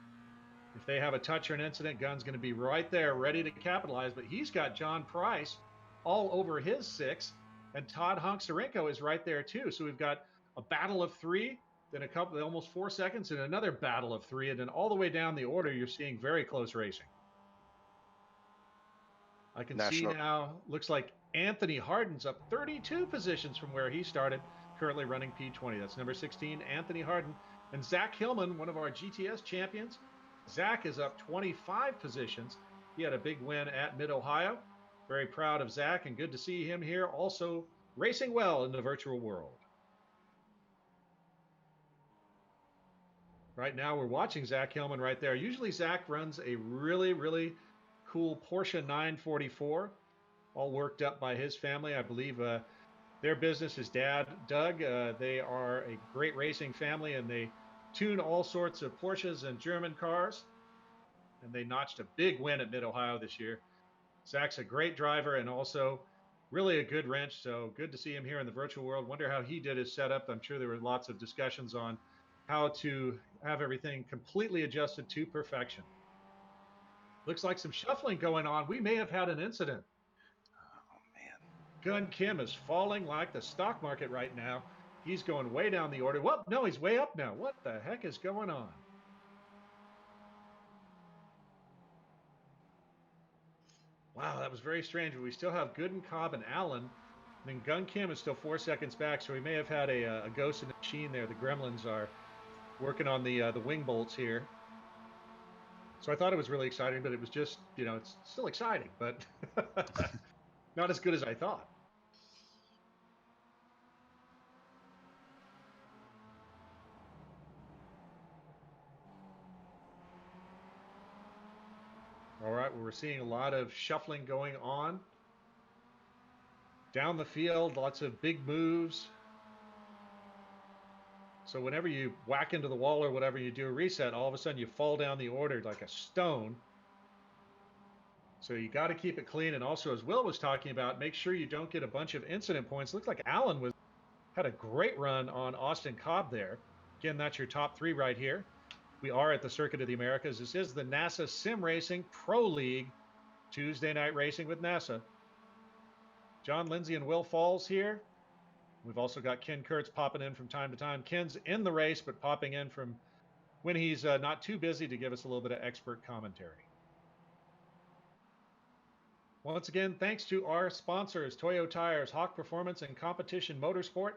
If they have a touch or an incident, Gun's going to be right there ready to capitalize, but he's got John Price all over his 6, and Todd Honkarenko is right there too. So we've got a battle of 3, then a couple, almost 4 seconds, and another battle of 3, and then all the way down the order, you're seeing very close racing. I can see now, looks like Anthony Harden's up 32 positions from where he started, currently running P20. That's number 16, Anthony Harden. And Zach Hillman, one of our GTS champions, Zach is up 25 positions. He had a big win at Mid-Ohio. Very proud of Zach, and good to see him here also racing well in the virtual world. Right now, we're watching Zach Hillman right there. Usually, Zach runs a really, really cool Porsche 944, all worked up by his family. I believe their business is dad, Doug. They are a great racing family, and they tune all sorts of Porsches and German cars. And they notched a big win at Mid-Ohio this year. Zach's a great driver and also really a good wrench. So good to see him here in the virtual world. Wonder how he did his setup. I'm sure there were lots of discussions on how to have everything completely adjusted to perfection. Looks like some shuffling going on. We may have had an incident. Oh, man. Gun Kim is falling like the stock market right now. He's going way down the order. Well, no, he's way up now. What the heck is going on? Wow, that was very strange. But we still have Gooden, Cobb, and Allen. And then Gun Kim is still 4 seconds back, so we may have had a ghost in the machine there. The gremlins are working on the wing bolts here. So I thought it was really exciting, but it was just, you know, it's still exciting, but not as good as I thought. All right, well, we're seeing a lot of shuffling going on. Down the field, lots of big moves. So whenever you whack into the wall or whatever, you do a reset, all of a sudden you fall down the order like a stone. So you got to keep it clean. And also, as Will was talking about, make sure you don't get a bunch of incident points. Looks like Allen had a great run on Austin Cobb there. Again, that's your top 3 right here. We are at the Circuit of the Americas. This is the NASA Sim Racing Pro League Tuesday night racing with NASA. John Lindsay and Will Falls here. We've also got Ken Kurtz popping in from time to time. Ken's in the race, but popping in from when he's not too busy to give us a little bit of expert commentary. Once again, thanks to our sponsors, Toyo Tires, Hawk Performance, and Competition Motorsport.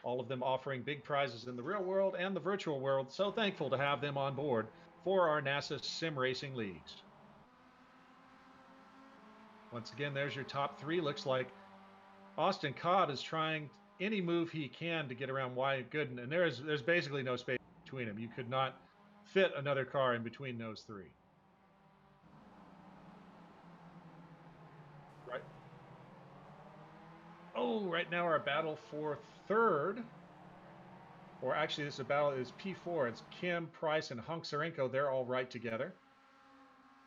All of them offering big prizes in the real world and the virtual world. So thankful to have them on board for our NASA Sim Racing Leagues. Once again, there's your top 3. Looks like Austin Cobb is trying any move he can to get around Wyatt Gooden, and there's basically no space between them. You could not fit another car in between those 3. Right. Oh, right now our battle for 3rd. Or actually, this battle is P4. It's Kim, Price, and Honkarenko. They're all right together.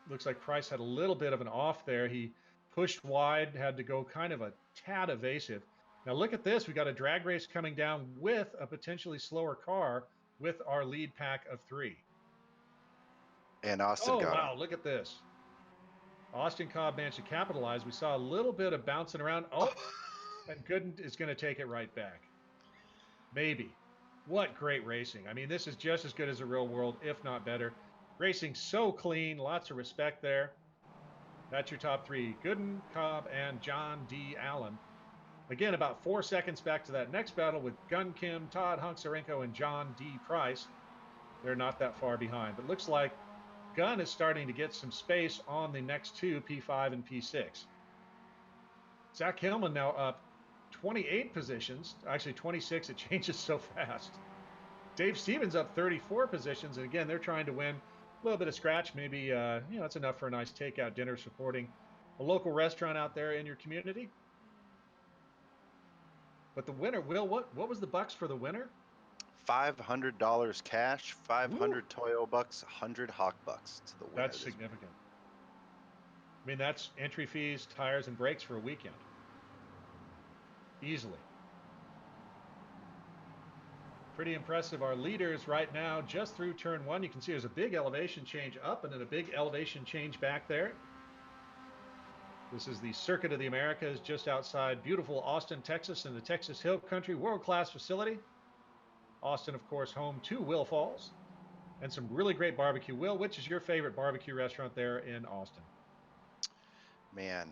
Looks like Price had a little bit of an off there. He pushed wide, had to go kind of a tad evasive. Now look at this. We got a drag race coming down with a potentially slower car with our lead pack of 3. And Austin Oh, got him. wow, look at this. Austin Cobb managed to capitalize. We saw a little bit of bouncing around. Oh, and Gooden is going to take it right back. Maybe. What great racing. I mean, this is just as good as the real world, if not better. Racing so clean, lots of respect there. That's your top three. Gooden, Cobb, and John D. Allen. Again, about 4 seconds back to that next battle with Gun Kim, Todd Hunksarenko, and John D. Price. They're not that far behind. But looks like Gun is starting to get some space on the next two, P5 and P6. Zach Hillman now up 28 positions. Actually, 26. It changes so fast. Dave Stevens up 34 positions. And again, they're trying to win a little bit of scratch. Maybe, it's enough for a nice takeout dinner supporting a local restaurant out there in your community. But the winner, Will, what was the bucks for the winner? $500 cash, 500 Toyo bucks, 100 Hawk bucks to the winner. That's significant. I mean, that's entry fees, tires, and brakes for a weekend. Easily. Pretty impressive. Our leaders right now, just through turn one, you can see there's a big elevation change up and then a big elevation change back there. This is the Circuit of the Americas just outside beautiful Austin, Texas, in the Texas Hill Country world-class facility. Austin, of course, home to Will Falls, and some really great barbecue. Will, which is your favorite barbecue restaurant there in Austin? Man,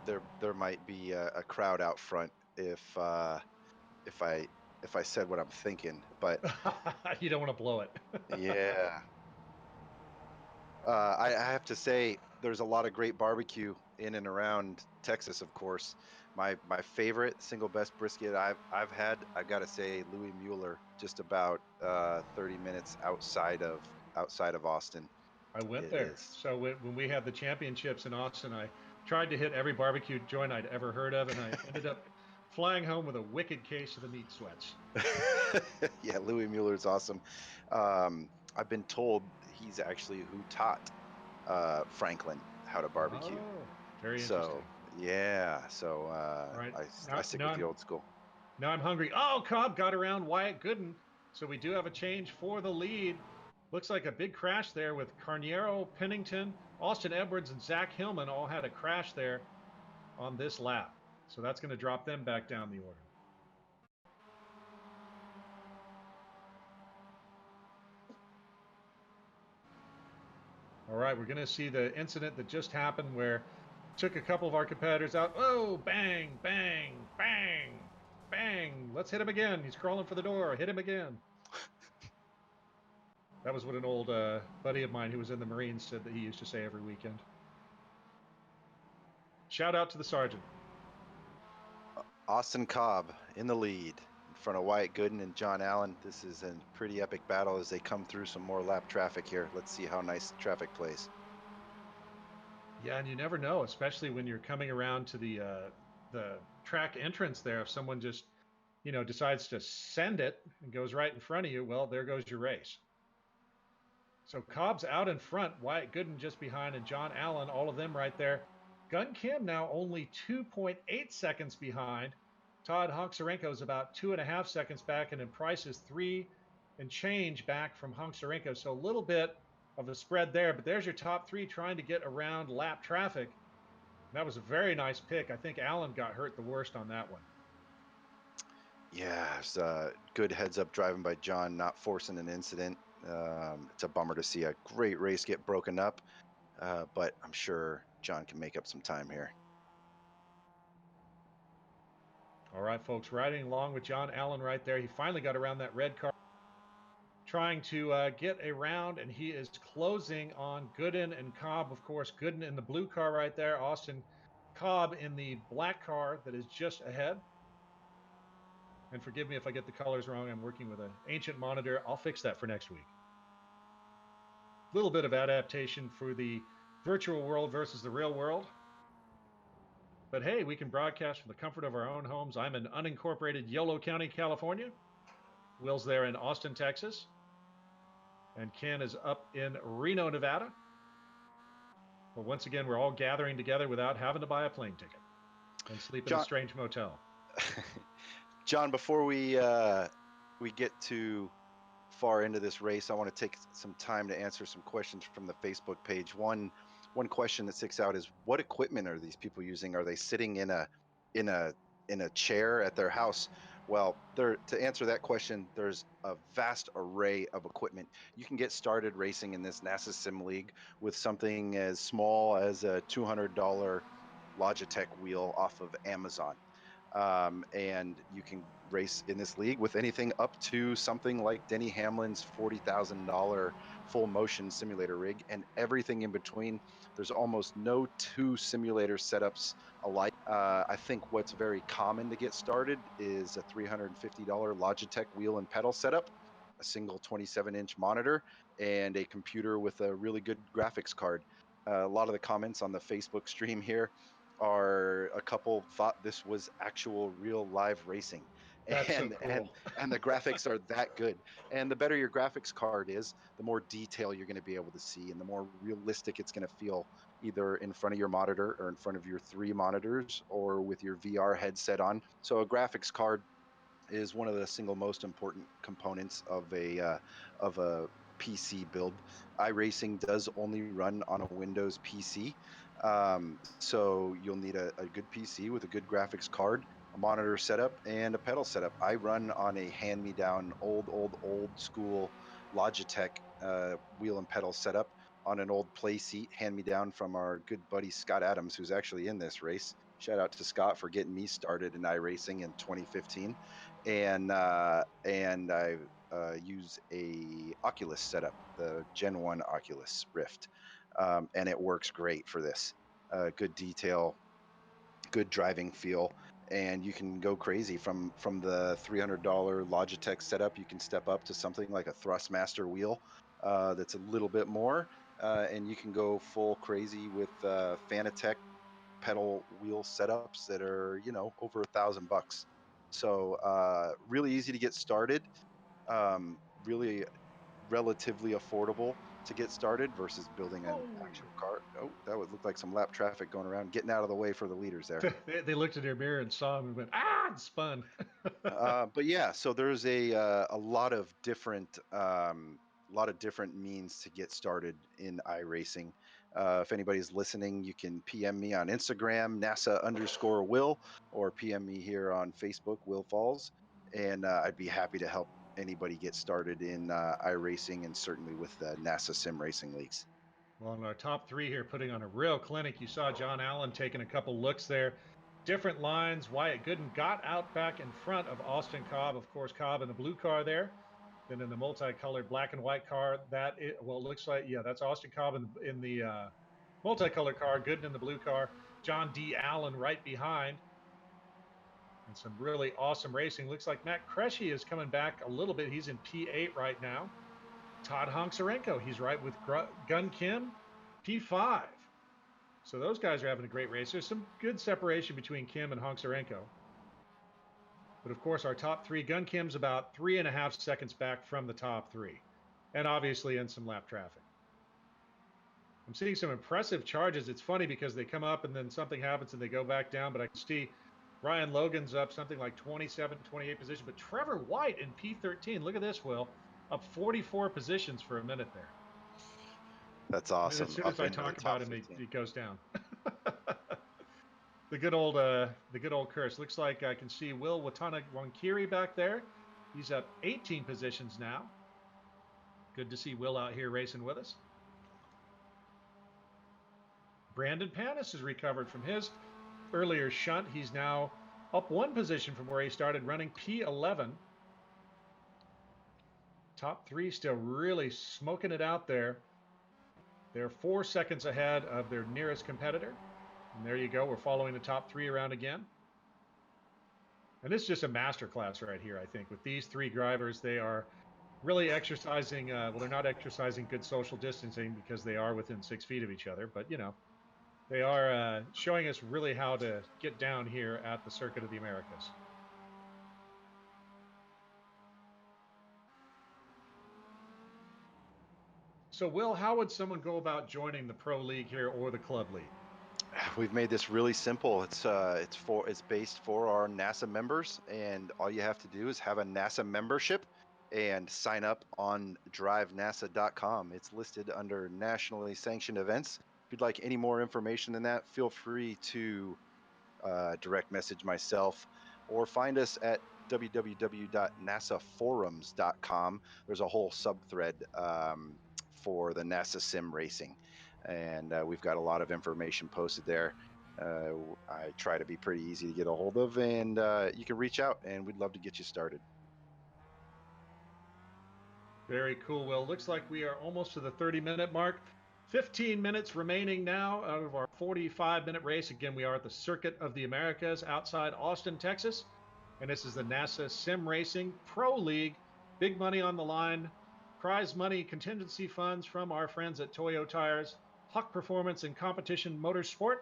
there might be a crowd out front if I said what I'm thinking, but you don't want to blow it. yeah. I have to say, there's a lot of great barbecue in and around Texas, of course. My favorite single best brisket I've had, I gotta say, Louis Mueller, just about 30 minutes outside of Austin. I went there. So when we had the championships in Austin, I tried to hit every barbecue joint I'd ever heard of, and I ended up flying home with a wicked case of the meat sweats. Yeah, Louis Mueller's awesome. I've been told he's actually who taught Franklin how to barbecue. Oh, very interesting. So right. I stick with the old school. Now I'm hungry. Oh, Cobb got around Wyatt Gooden. So we do have a change for the lead. Looks like a big crash there with Carniero, Pennington, Austin Edwards, and Zach Hillman all had a crash there on this lap. So that's going to drop them back down the order. All right, we're going to see the incident that just happened where took a couple of our competitors out. Oh, bang, bang, bang, bang. Let's hit him again. He's crawling for the door. Hit him again. That was what an old buddy of mine who was in the Marines said that he used to say every weekend. Shout out to the sergeant. Austin Cobb in the lead in front of Wyatt Gooden and John Allen. This is a pretty epic battle as they come through some more lap traffic here. Let's see how nice the traffic plays. Yeah, and you never know, especially when you're coming around to the track entrance there. If someone just, decides to send it and goes right in front of you, well, there goes your race. So Cobb's out in front, Wyatt Gooden just behind, and John Allen, all of them right there. Gun Kim now only 2.8 seconds behind. Todd Hunksarenko is about 2.5 seconds back, and then Price is 3 and change back from Hunksarenko. So a little bit of a spread there, but there's your top three trying to get around lap traffic. That was a very nice pick. I think Allen got hurt the worst on that one. Yeah, it's a good heads-up driving by John, not forcing an incident. It's a bummer to see a great race get broken up, but I'm sure John can make up some time here. All right, folks, riding along with John Allen right there. He finally got around that red car, trying to get around, and he is closing on Gooden and Cobb. Of course, Gooden in the blue car right there. Austin Cobb in the black car that is just ahead. And forgive me if I get the colors wrong. I'm working with an ancient monitor. I'll fix that for next week. A little bit of adaptation for the virtual world versus the real world. But hey, we can broadcast from the comfort of our own homes. I'm in unincorporated Yolo County, California. Will's there in Austin, Texas. And Ken is up in Reno, Nevada. But once again, we're all gathering together without having to buy a plane ticket and sleep in a strange motel. John, before we get to far into this race, I want to take some time to answer some questions from the Facebook page. One question that sticks out is, what equipment are these people using? Are they sitting in a chair at their house? Well, to answer that question, there's a vast array of equipment. You can get started racing in this NASA Sim League with something as small as a $200 Logitech wheel off of Amazon. And you can race in this league with anything up to something like Denny Hamlin's $40,000 full motion simulator rig, and everything in between. There's almost no two simulator setups alike. I think what's very common to get started is a $350 Logitech wheel and pedal setup, a single 27-inch monitor, and a computer with a really good graphics card. A lot of the comments on the Facebook stream here are a couple thought this was actual real live racing. That's so and cool. and the graphics are that good. And the better your graphics card is, the more detail you're going to be able to see, and the more realistic it's going to feel, either in front of your monitor or in front of your 3 monitors or with your VR headset on. So a graphics card is one of the single most important components of a PC build. iRacing does only run on a Windows PC, so you'll need a good PC with a good graphics card, a monitor setup, and a pedal setup. I run on a hand-me-down old school Logitech wheel and pedal setup on an old play seat, hand-me-down from our good buddy Scott Adams, who's actually in this race. Shout out to Scott for getting me started in iRacing in 2015. And I use a Oculus setup, the Gen 1 Oculus Rift, and it works great for this. Good detail, good driving feel, and you can go crazy from the $300 Logitech setup. You can step up to something like a Thrustmaster wheel that's a little bit more, and you can go full crazy with Fanatec pedal wheel setups that are, over $1,000. So really easy to get started, really relatively affordable to get started versus building an actual car. Oh, that would look like some lap traffic going around, getting out of the way for the leaders there. They looked in their mirror and saw him and went, ah, and spun. But yeah, so there's a lot of different means to get started in iRacing. If anybody's listening, you can PM me on Instagram, NASA_Will, or PM me here on Facebook, Will Falls, and I'd be happy to help anybody get started in iRacing, and certainly with the NASA Sim Racing Leagues. Well, in our top 3 here, putting on a real clinic. You saw John Allen taking a couple looks there. Different lines. Wyatt Gooden got out back in front of Austin Cobb. Of course, Cobb in the blue car there. Then in the multicolored black and white car, it looks like, yeah, that's Austin Cobb in the multicolored car, Gooden in the blue car, John D. Allen right behind. And some really awesome racing. Looks like Matt Kresge is coming back a little bit. He's in P8 right now. Todd Honksarenko, he's right with Gun Kim, P5. So those guys are having a great race. There's some good separation between Kim and Honksarenko. But of course, our top 3, Gun Kim's about 3.5 seconds back from the top 3. And obviously in some lap traffic. I'm seeing some impressive charges. It's funny because they come up and then something happens and they go back down. But I can see Ryan Logan's up something like 27, 28 position. But Trevor White in P13, look at this, Will, up 44 positions for a minute there. That's awesome. As soon as I talk about him, he goes down. The good old curse. Looks like I can see Will Watana Wankiri back there. He's up 18 positions now. Good to see Will out here racing with us. Brandon Panis has recovered from his earlier shunt. He's now up 1 position from where he started, running P11. Top 3 still really smoking it out there. They're 4 seconds ahead of their nearest competitor. And there you go. We're following the top 3 around again. And it's just a masterclass right here, I think. With these 3 drivers, they are really exercising, well, they're not exercising good social distancing because they are within 6 feet of each other. But, they are showing us really how to get down here at the Circuit of the Americas. So, Will, how would someone go about joining the Pro League here or the Club League? We've made this really simple. It's based for our NASA members, and all you have to do is have a NASA membership, and sign up on drivenasa.com. It's listed under nationally sanctioned events. If you'd like any more information than that, feel free to direct message myself or find us at www.nasaforums.com. There's a whole subthread for the NASA sim racing, and we've got a lot of information posted there. I try to be pretty easy to get a hold of, and you can reach out and we'd love to get you started. Very cool. Well, looks like we are almost to the 30-minute mark. 15 minutes remaining now out of our 45-minute race. Again, we are at the Circuit of the Americas outside Austin, Texas. And this is the NASA Sim Racing Pro League. Big money on the line. Prize money contingency funds from our friends at Toyo Tires, Huck Performance and Competition Motorsport,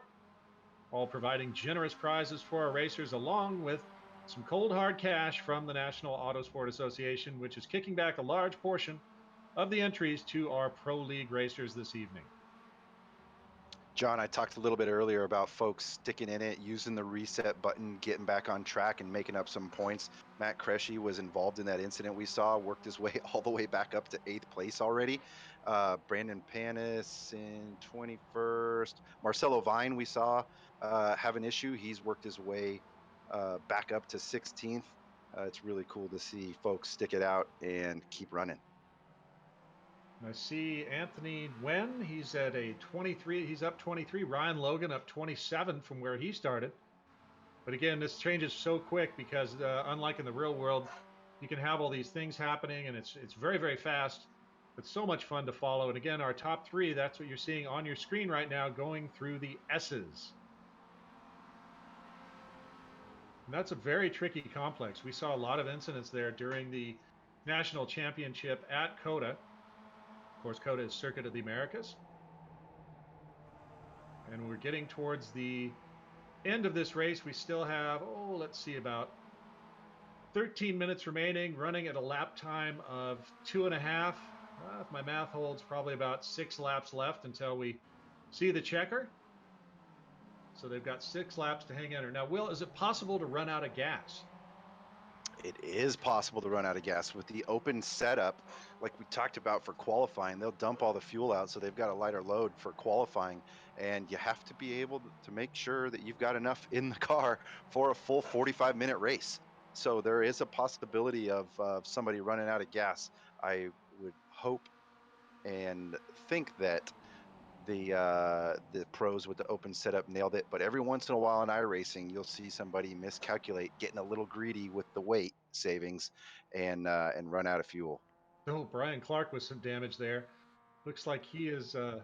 all providing generous prizes for our racers, along with some cold hard cash from the National Autosport Association, which is kicking back a large portion of the entries to our Pro League racers this evening. John, I talked a little bit earlier about folks sticking in it, using the reset button, getting back on track and making up some points. Matt Cresci was involved in that incident we saw, worked his way all the way back up to 8th place already. Brandon Panis in 21st. Marcelo Vine we saw have an issue. He's worked his way back up to 16th. It's really cool to see folks stick it out and keep running. I see Anthony Wen, he's at a 23, he's up 23. Ryan Logan up 27 from where he started. But again, this changes so quick because unlike in the real world, you can have all these things happening and it's very, very fast. It's so much fun to follow. And again, our top three, that's what you're seeing on your screen right now, going through the S's. And that's a very tricky complex. We saw a lot of incidents there during the National Championship at COTA. Of course, COTA is Circuit of the Americas. And we're getting towards the end of this race. We still have, let's see, about 13 minutes remaining, running at a lap time of 2.5. If my math holds, probably about 6 laps left until we see the checker. So they've got 6 laps to hang in there. Now, Will, is it possible to run out of gas? It is possible to run out of gas with the open setup, like we talked about for qualifying. They'll dump all the fuel out, so they've got a lighter load for qualifying, and you have to be able to make sure that you've got enough in the car for a full 45-minute race. So there is a possibility of somebody running out of gas. I would hope and think that the pros with the open setup nailed it, but every once in a while in iRacing you'll see somebody miscalculate, getting a little greedy with the weight savings, and run out of fuel. Oh, Brian Clark with some damage there. Looks like he is the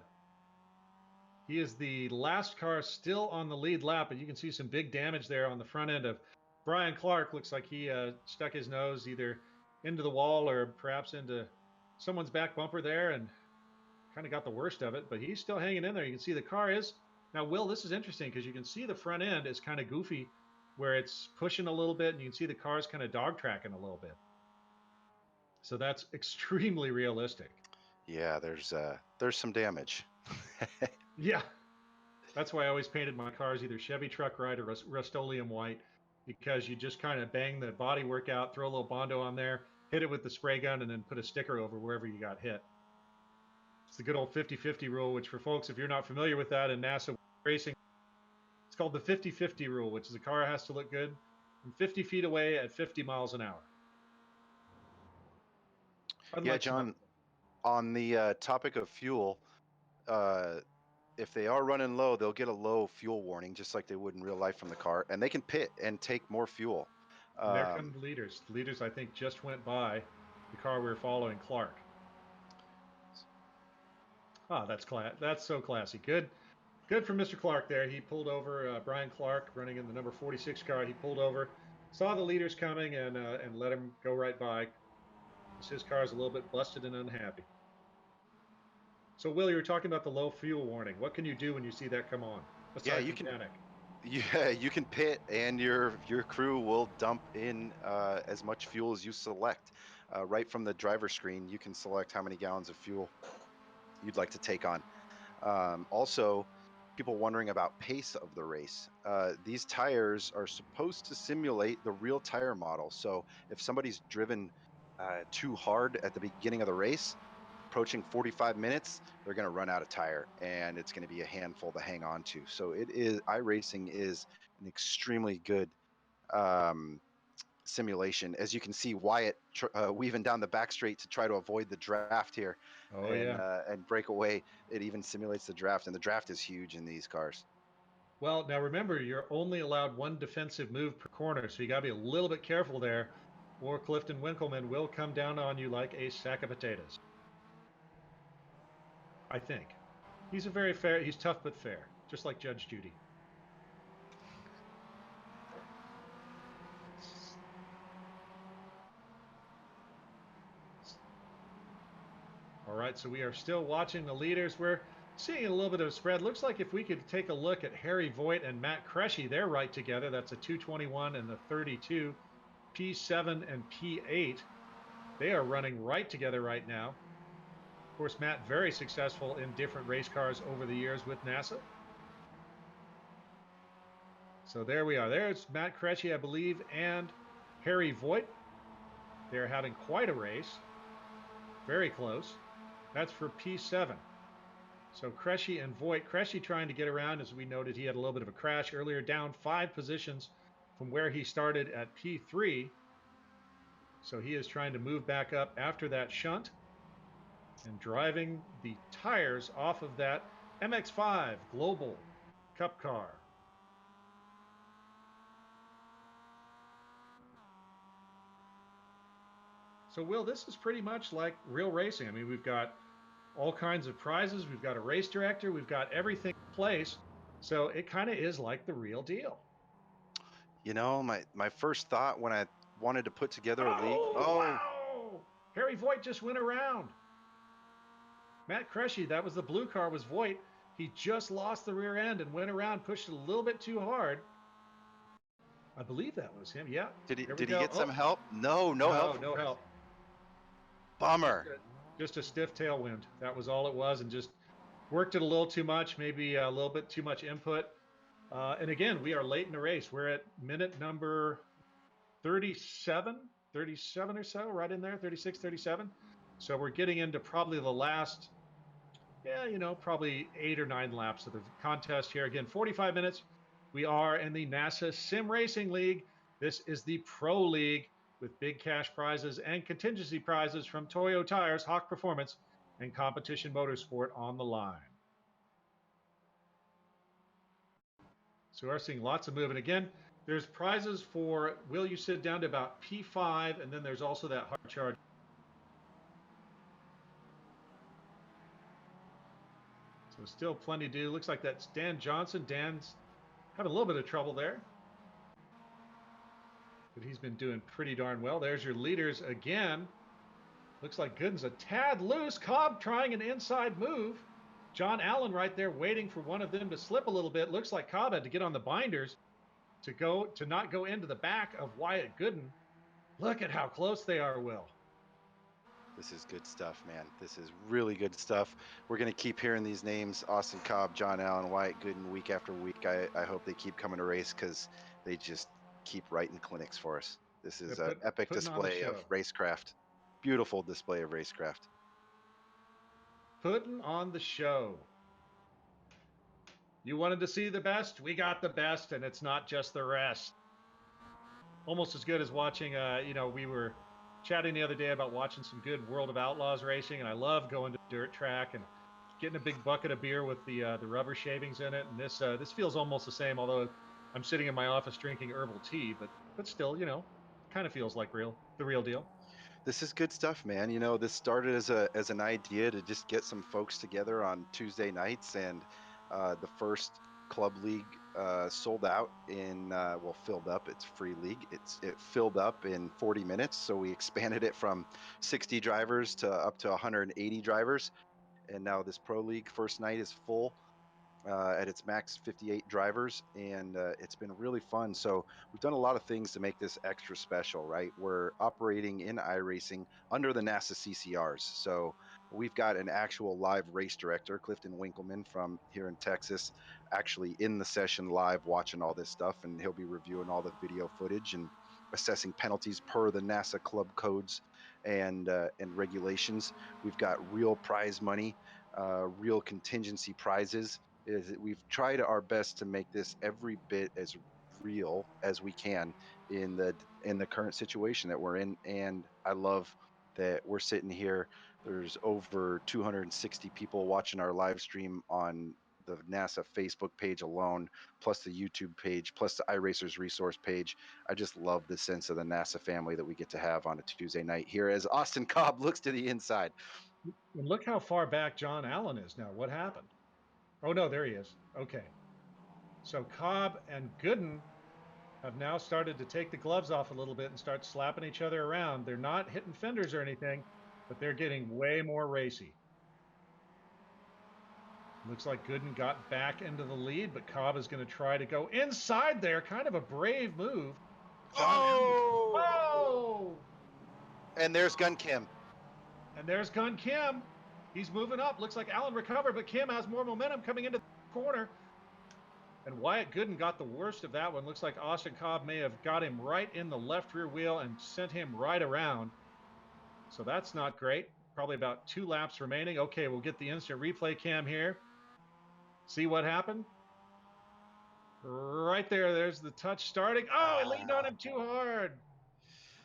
last car still on the lead lap, but you can see some big damage there on the front end of Brian Clark. Looks like he stuck his nose either into the wall or perhaps into someone's back bumper there and kind of got the worst of it, but he's still hanging in there. You can see the car is. Now, Will, this is interesting because you can see the front end is kind of goofy where it's pushing a little bit, and you can see the car's kind of dog tracking a little bit. So that's extremely realistic. Yeah, there's some damage. Yeah. That's why I always painted my cars either Chevy Truck Ride or Rust-Oleum white, because you just kind of bang the bodywork out, throw a little Bondo on there, hit it with the spray gun, and then put a sticker over wherever you got hit. It's the good old 50-50 rule, which for folks, if you're not familiar with that in NASA racing, it's called the 50-50 rule, which is the car has to look good from 50 feet away at 50 miles an hour. Yeah, John, on the topic of fuel, if they are running low, they'll get a low fuel warning, just like they would in real life from the car, and they can pit and take more fuel. There come the leaders. The leaders, I think, just went by the car we were following, Clark. Ah, that's so classy. Good for Mr. Clark there. He pulled over Brian Clark running in the number 46 car. He pulled over, saw the leaders coming, and let him go right by. His car is a little bit busted and unhappy. So, Will, you were talking about the low fuel warning. What can you do when you see that come on? Yeah, you can panic. Yeah, you can pit, and your crew will dump in as much fuel as you select. Right from the driver screen, you can select how many gallons of fuel you'd like to take on. Also, people wondering about pace of the race. These tires are supposed to simulate the real tire model. So if somebody's driven too hard at the beginning of the race, approaching 45 minutes, they're going to run out of tire, and it's going to be a handful to hang on to. So iRacing is an extremely good simulation. As you can see, Wyatt weaving down the back straight to try to avoid the draft here, Oh, yeah. and break away. It even simulates the draft, and the draft is huge in these cars. Well, now remember, you're only allowed one defensive move per corner, so you got to be a little bit careful there, or Clifton Winkleman will come down on you like a sack of potatoes. I think. He's he's tough but fair, just like Judge Judy. All right, so we are still watching the leaders. We're seeing a little bit of a spread. Looks like if we could take a look at Harry Voigt and Matt Cresci, they're right together. That's a 221 and the 32, P7 and P8. They are running right together right now. Of course, Matt, very successful in different race cars over the years with NASA. So there we are. There's Matt Cresci, I believe, and Harry Voigt. They're having quite a race. Very close. That's for P7. So Cresci and Voigt. Cresci trying to get around. As we noted, he had a little bit of a crash earlier, down 5 positions from where he started at P3. So he is trying to move back up after that shunt and driving the tires off of that MX5 Global Cup car. So, Will, this is pretty much like real racing. I mean, we've got all kinds of prizes. We've got a race director. We've got everything in place. So it kind of is like the real deal. You know, my first thought when I wanted to put together a league. Oh, wow! Harry Voigt just went around. Matt Cresci, that was the blue car, was Voigt. He just lost the rear end and went around, pushed it a little bit too hard. I believe that was him. Yeah. Did he get some help? No help. No help. Bummer. Just a stiff tailwind. That was all it was, and just worked it a little too much, maybe a little bit too much input. And again, we are late in the race. We're at minute number 37 or so, right in there, 36, 37. So we're getting into probably the last, probably 8 or 9 laps of the contest here. Again, 45 minutes. We are in the NASA Sim Racing League. This is the Pro League with big cash prizes and contingency prizes from Toyo Tires, Hawk Performance, and Competition Motorsport on the line. So we're seeing lots of movement. Again, there's prizes for will you sit down to about P5, and then there's also that hard charge. So still plenty to do. Looks like that's Dan Johnson. Dan's having a little bit of trouble there, but he's been doing pretty darn well. There's your leaders again. Looks like Gooden's a tad loose. Cobb trying an inside move. John Allen right there waiting for one of them to slip a little bit. Looks like Cobb had to get on the binders to not go into the back of Wyatt Gooden. Look at how close they are, Will. This is good stuff, man. This is really good stuff. We're going to keep hearing these names, Austin Cobb, John Allen, Wyatt Gooden, week after week. I hope they keep coming to race because they just keep writing clinics for us. This is an epic display of racecraft. Beautiful display of racecraft. Putting on the show. You wanted to see the best? We got the best, and it's not just the rest. Almost as good as watching, we were chatting the other day about watching some good World of Outlaws racing, and I love going to the dirt track and getting a big bucket of beer with the rubber shavings in it. And this feels almost the same, although I'm sitting in my office drinking herbal tea, but still, kind of feels like the real deal. This is good stuff, man. This started as an idea to just get some folks together on Tuesday nights, and the first club league sold out filled up. It's free league. It filled up in 40 minutes. So we expanded it from 60 drivers to up to 180 drivers. And now this Pro League first night is full at its max 58 drivers. And it's been really fun. So we've done a lot of things to make this extra special, right? We're operating in iRacing under the NASA CCRs. So we've got an actual live race director, Clifton Winkleman from here in Texas, actually in the session live watching all this stuff, and he'll be reviewing all the video footage and assessing penalties per the NASA club codes and regulations. We've got real prize money, real contingency prizes. We've tried our best to make this every bit as real as we can in the current situation that we're in. And I love that we're sitting here. There's over 260 people watching our live stream on the NASA Facebook page alone, plus the YouTube page, plus the iRacers resource page. I just love the sense of the NASA family that we get to have on a Tuesday night here as Austin Cobb looks to the inside. And look how far back John Allen is now. What happened? Oh, no, there he is. Okay. So Cobb and Gooden have now started to take the gloves off a little bit and start slapping each other around. They're not hitting fenders or anything, but they're getting way more racy. Looks like Gooden got back into the lead, but Cobb is going to try to go inside there. Kind of a brave move. Oh! And there's Gun Kim. And there's Gun Kim. He's moving up. Looks like Allen recovered, but Kim has more momentum coming into the corner. And Wyatt Gooden got the worst of that one. Looks like Austin Cobb may have got him right in the left rear wheel and sent him right around. So that's not great. Probably about 2 laps remaining. Okay, we'll get the instant replay cam here. See what happened? Right there, there's the touch starting. Oh, he leaned on him too hard.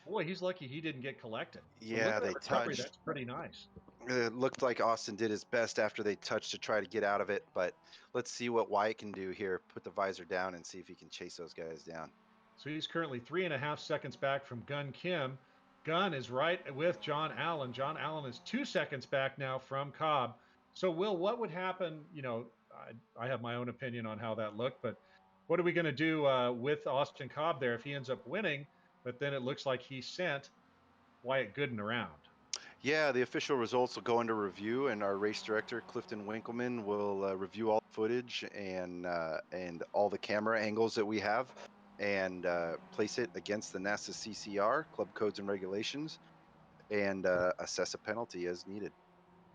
Boy, he's lucky he didn't get collected. So yeah, they touched. That's pretty nice. It looked like Austin did his best after they touched to try to get out of it, but let's see what Wyatt can do here. Put the visor down and see if he can chase those guys down. So he's currently 3.5 seconds back from Gun Kim. Gun is right with John Allen. John Allen is 2 seconds back now from Cobb. So, Will, what would happen? You know, I have my own opinion on how that looked, but what are we going to do with Austin Cobb there if he ends up winning? But then it looks like he sent Wyatt Gooden around. Yeah, the official results will go into review, and our race director, Clifton Winkleman, will review all the footage and all the camera angles that we have and place it against the NASA CCR, Club Codes and Regulations, and assess a penalty as needed.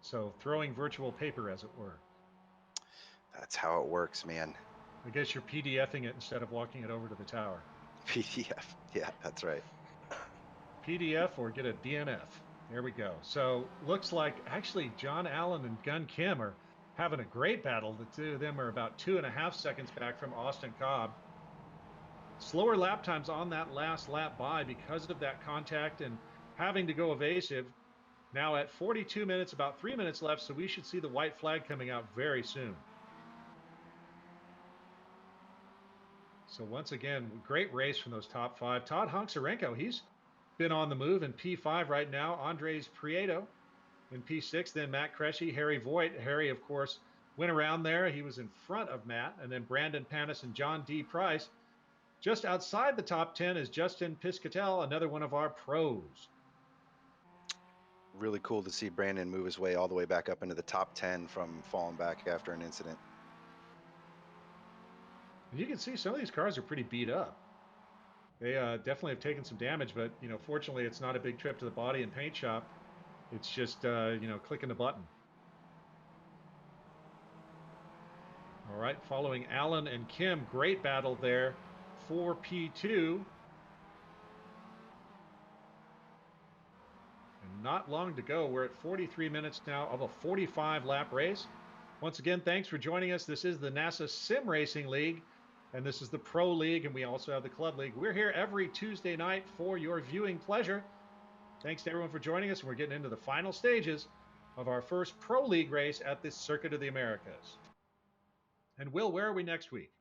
So throwing virtual paper, as it were. That's how it works, man. I guess you're PDFing it instead of walking it over to the tower. PDF. Yeah, that's right. PDF or get a DNF. There we go. So looks like actually John Allen and Gun Kim are having a great battle. The two of them are about 2.5 seconds back from Austin Cobb. Slower lap times on that last lap by because of that contact and having to go evasive. Now at 42 minutes, about 3 minutes left, so we should see the white flag coming out very soon. So once again, great race from those top 5. Todd Honksarenko, he's been on the move in P5 right now. Andres Prieto in P6, then Matt Cresci, Harry Voigt. Harry, of course, went around there. He was in front of Matt, and then Brandon Panis and John D. Price. Just outside the top 10 is Justin Piscatel, another one of our pros. Really cool to see Brandon move his way all the way back up into the top 10 from falling back after an incident. You can see some of these cars are pretty beat up. They definitely have taken some damage, but fortunately, it's not a big trip to the body and paint shop. It's just clicking the button. All right, following Allen and Kim, great battle there for P2. And not long to go. We're at 43 minutes now of a 45-lap race. Once again, thanks for joining us. This is the NASA Sim Racing League, and this is the Pro League, and we also have the Club League. We're here every Tuesday night for your viewing pleasure. Thanks to everyone for joining us, and we're getting into the final stages of our first Pro League race at this Circuit of the Americas. And Will, where are we next week?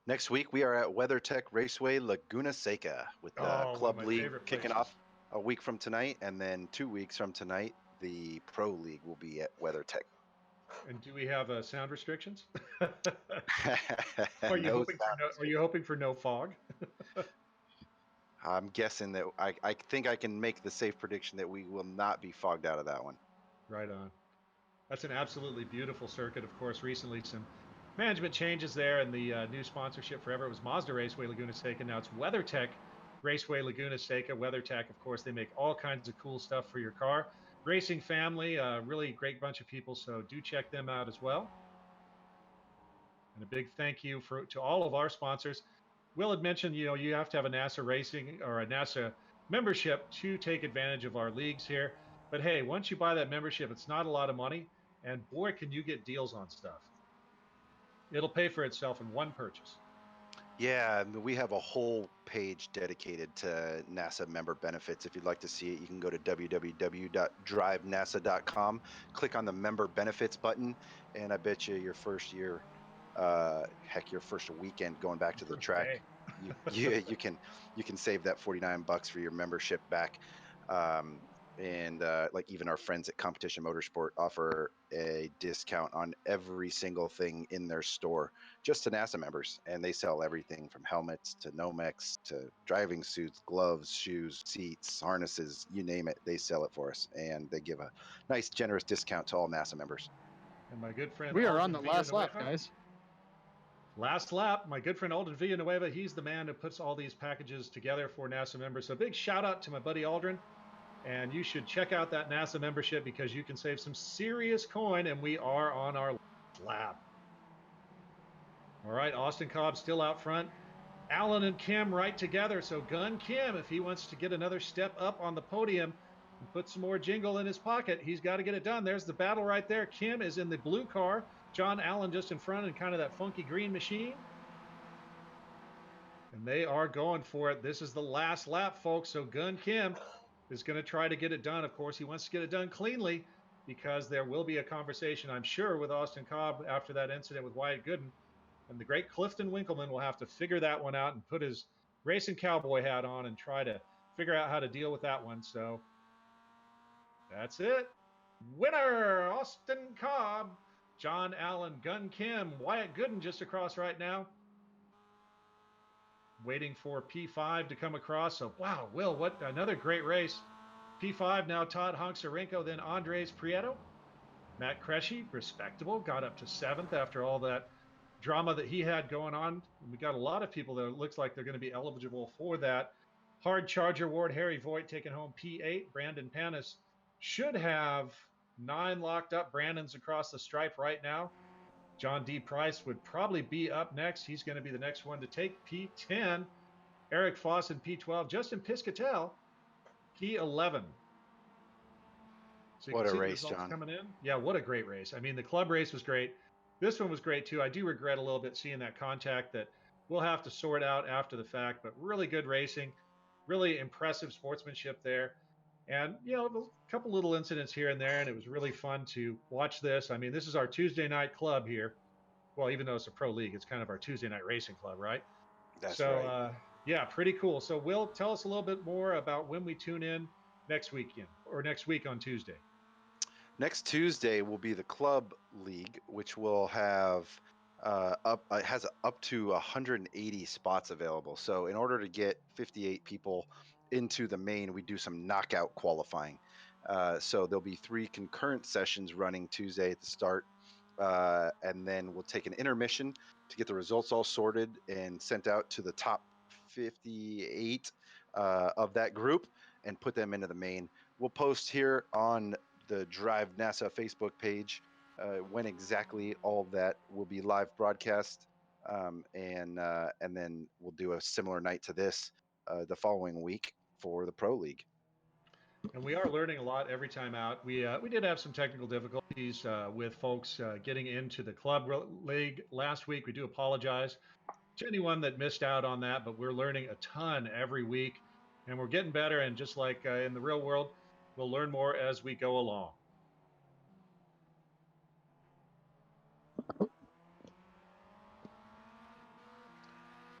Next week, we are at WeatherTech Raceway Laguna Seca with the Club League kicking off a week from tonight, and then 2 weeks from tonight, the Pro League will be at WeatherTech. And do we have sound restrictions? Are you hoping for no fog? I'm guessing that I think I can make the safe prediction that we will not be fogged out of that one. Right on. That's an absolutely beautiful circuit. Of course, recently some management changes there, and the new sponsorship forever was Mazda Raceway Laguna Seca. Now it's WeatherTech Raceway Laguna Seca. WeatherTech, of course, they make all kinds of cool stuff for your car. Racing family, really great bunch of people, so do check them out as well. And a big thank you to all of our sponsors. Will had mentioned, you have to have a NASA racing or a NASA membership to take advantage of our leagues here. But hey, once you buy that membership, it's not a lot of money, and boy, can you get deals on stuff. It'll pay for itself in one purchase. Yeah, we have a whole page dedicated to NASA member benefits. If you'd like to see it, you can go to www.drivenasa.com, click on the member benefits button, and I bet you your first year, heck, your first weekend going back to the track, you can save that $49 for your membership back. And like even our friends at Competition Motorsport offer a discount on every single thing in their store just to NASA members, and they sell everything from helmets to Nomex to driving suits, gloves, shoes, seats, harnesses, you name it, they sell it for us, and they give a nice generous discount to all NASA members. And my good friend We are on Alden the last lap, Villanueva. guys. Last lap, my good friend Alden Villanueva, he's the man who puts all these packages together for NASA members. So big shout out to my buddy Aldrin. And you should check out that NASA membership because you can save some serious coin, and we are on our lap. All right, Austin Cobb still out front. Alan and Kim right together. So Gun Kim, if he wants to get another step up on the podium and put some more jingle in his pocket, he's got to get it done. There's the battle right there. Kim is in the blue car. John Allen just in front in kind of that funky green machine. And they are going for it. This is the last lap, folks. So Gun Kim is going to try to get it done. Of course, he wants to get it done cleanly because there will be a conversation, I'm sure, with Austin Cobb after that incident with Wyatt Gooden. And the great Clifton Winkleman will have to figure that one out and put his racing cowboy hat on and try to figure out how to deal with that one. So that's it. Winner, Austin Cobb, John Allen, Gun Kim, Wyatt Gooden just across right now. Waiting for P5 to come across. So, wow, Will, what another great race. P5 now Todd Honksarenko, then Andres Prieto. Matt Cresci, respectable, got up to 7th after all that drama that he had going on. We got a lot of people that it looks like they're going to be eligible for that. Hard Charger Award, Harry Voigt taking home P8. Brandon Panis should have 9 locked up. Brandon's across the stripe right now. John D. Price would probably be up next. He's going to be the next one to take P10. Eric Foss in P12. Justin Piscatel, P11. So What a race, John. Coming in. Yeah, what a great race. I mean, the club race was great. This one was great, too. I do regret a little bit seeing that contact that we'll have to sort out after the fact, but really good racing, really impressive sportsmanship there. And, you know, a couple little incidents here and there, and it was really fun to watch this. I mean, this is our Tuesday night club here. Well, even though it's a pro league, it's kind of our Tuesday night racing club, right? That's so, right. Yeah, pretty cool. So, Will, tell us a little bit more about when we tune in next weekend or next week on Tuesday. Next Tuesday will be the club league, which will have has up to 180 spots available. So in order to get 58 people into the main, we do some knockout qualifying. So there'll be 3 concurrent sessions running Tuesday at the start, and then we'll take an intermission to get the results all sorted and sent out to the top 58 of that group and put them into the main. We'll post here on the Drive NASA Facebook page when exactly all of that will be live broadcast, and then we'll do a similar night to this the following week for the Pro League. And we are learning a lot every time out. We did have some technical difficulties with folks getting into the club league last week. We do apologize to anyone that missed out on that, but we're learning a ton every week, and we're getting better. And just like in the real world, we'll learn more as we go along.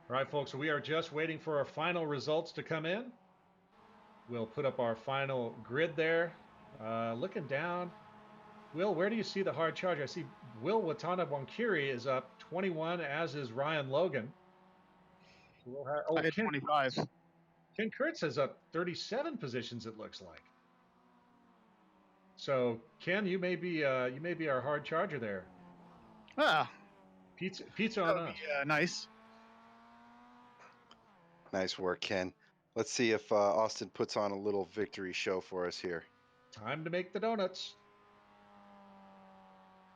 All right, folks, so we are just waiting for our final results to come in. We'll put up our final grid there. Looking down, Will, where do you see the hard charger? I see Will Watana Wankiri is up 21, as is Ryan Logan. We'll have, I had 25. Ken Kurtz is up 37 positions, it looks like. So, Ken, you may be our hard charger there. Ah, Pizza on us. Nice. Nice work, Ken. Let's see if Austin puts on a little victory show for us here. Time to make the donuts.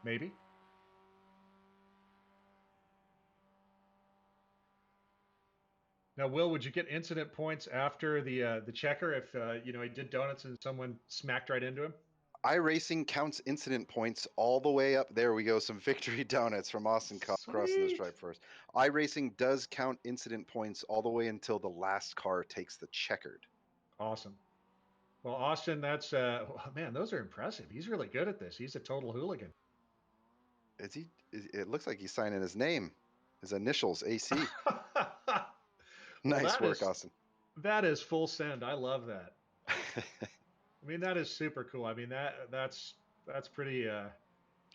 Maybe. Now, Will, would you get incident points after the checker if he did donuts and someone smacked right into him? iRacing counts incident points all the way up. There we go. Some victory donuts from Austin crossing the Sweet. stripe first. iRacing does count incident points all the way until the last car takes the checkered. Awesome. Well, Austin, that's man, those are impressive. He's really good at this. He's a total hooligan. It looks like he's signing his name, his initials, AC. Well, Nice work, Austin. that is full send. I love that. I mean, that is super cool. I mean, that's pretty.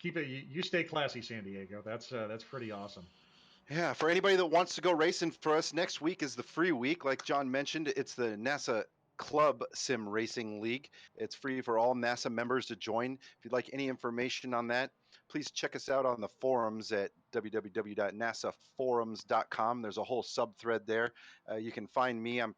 Keep it. You stay classy, San Diego. That's pretty awesome. Yeah, for anybody that wants to go racing for us, next week is the free week. Like John mentioned, it's the NASA Club Sim Racing League. It's free for all NASA members to join. If you'd like any information on that, please check us out on the forums at www.nasaforums.com. There's a whole sub-thread there. You can find me. You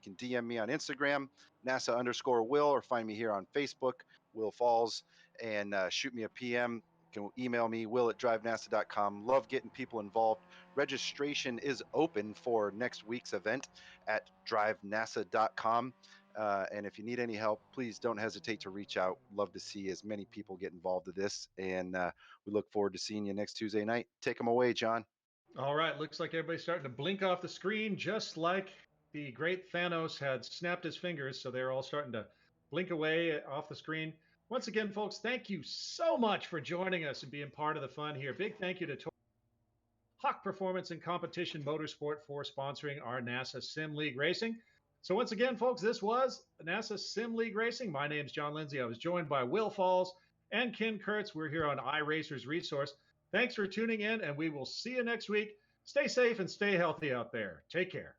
can DM me on Instagram, NASA_Will, or find me here on Facebook, Will Falls, and shoot me a PM. You can email me, will@drivenasa.com. Love getting people involved. Registration is open for next week's event at drivenasa.com. And if you need any help, please don't hesitate to reach out. Love to see as many people get involved in this. And we look forward to seeing you next Tuesday night. Take them away, John. All right. Looks like everybody's starting to blink off the screen, just like the great Thanos had snapped his fingers. So they're all starting to blink away off the screen. Once again, folks, thank you so much for joining us and being part of the fun here. Big thank you to Hawk Performance and Competition Motorsport for sponsoring our NASA Sim League Racing. So once again, folks, this was NASA Sim League Racing. My name's John Lindsay. I was joined by Will Falls and Ken Kurtz. We're here on iRacers Resource. Thanks for tuning in, and we will see you next week. Stay safe and stay healthy out there. Take care.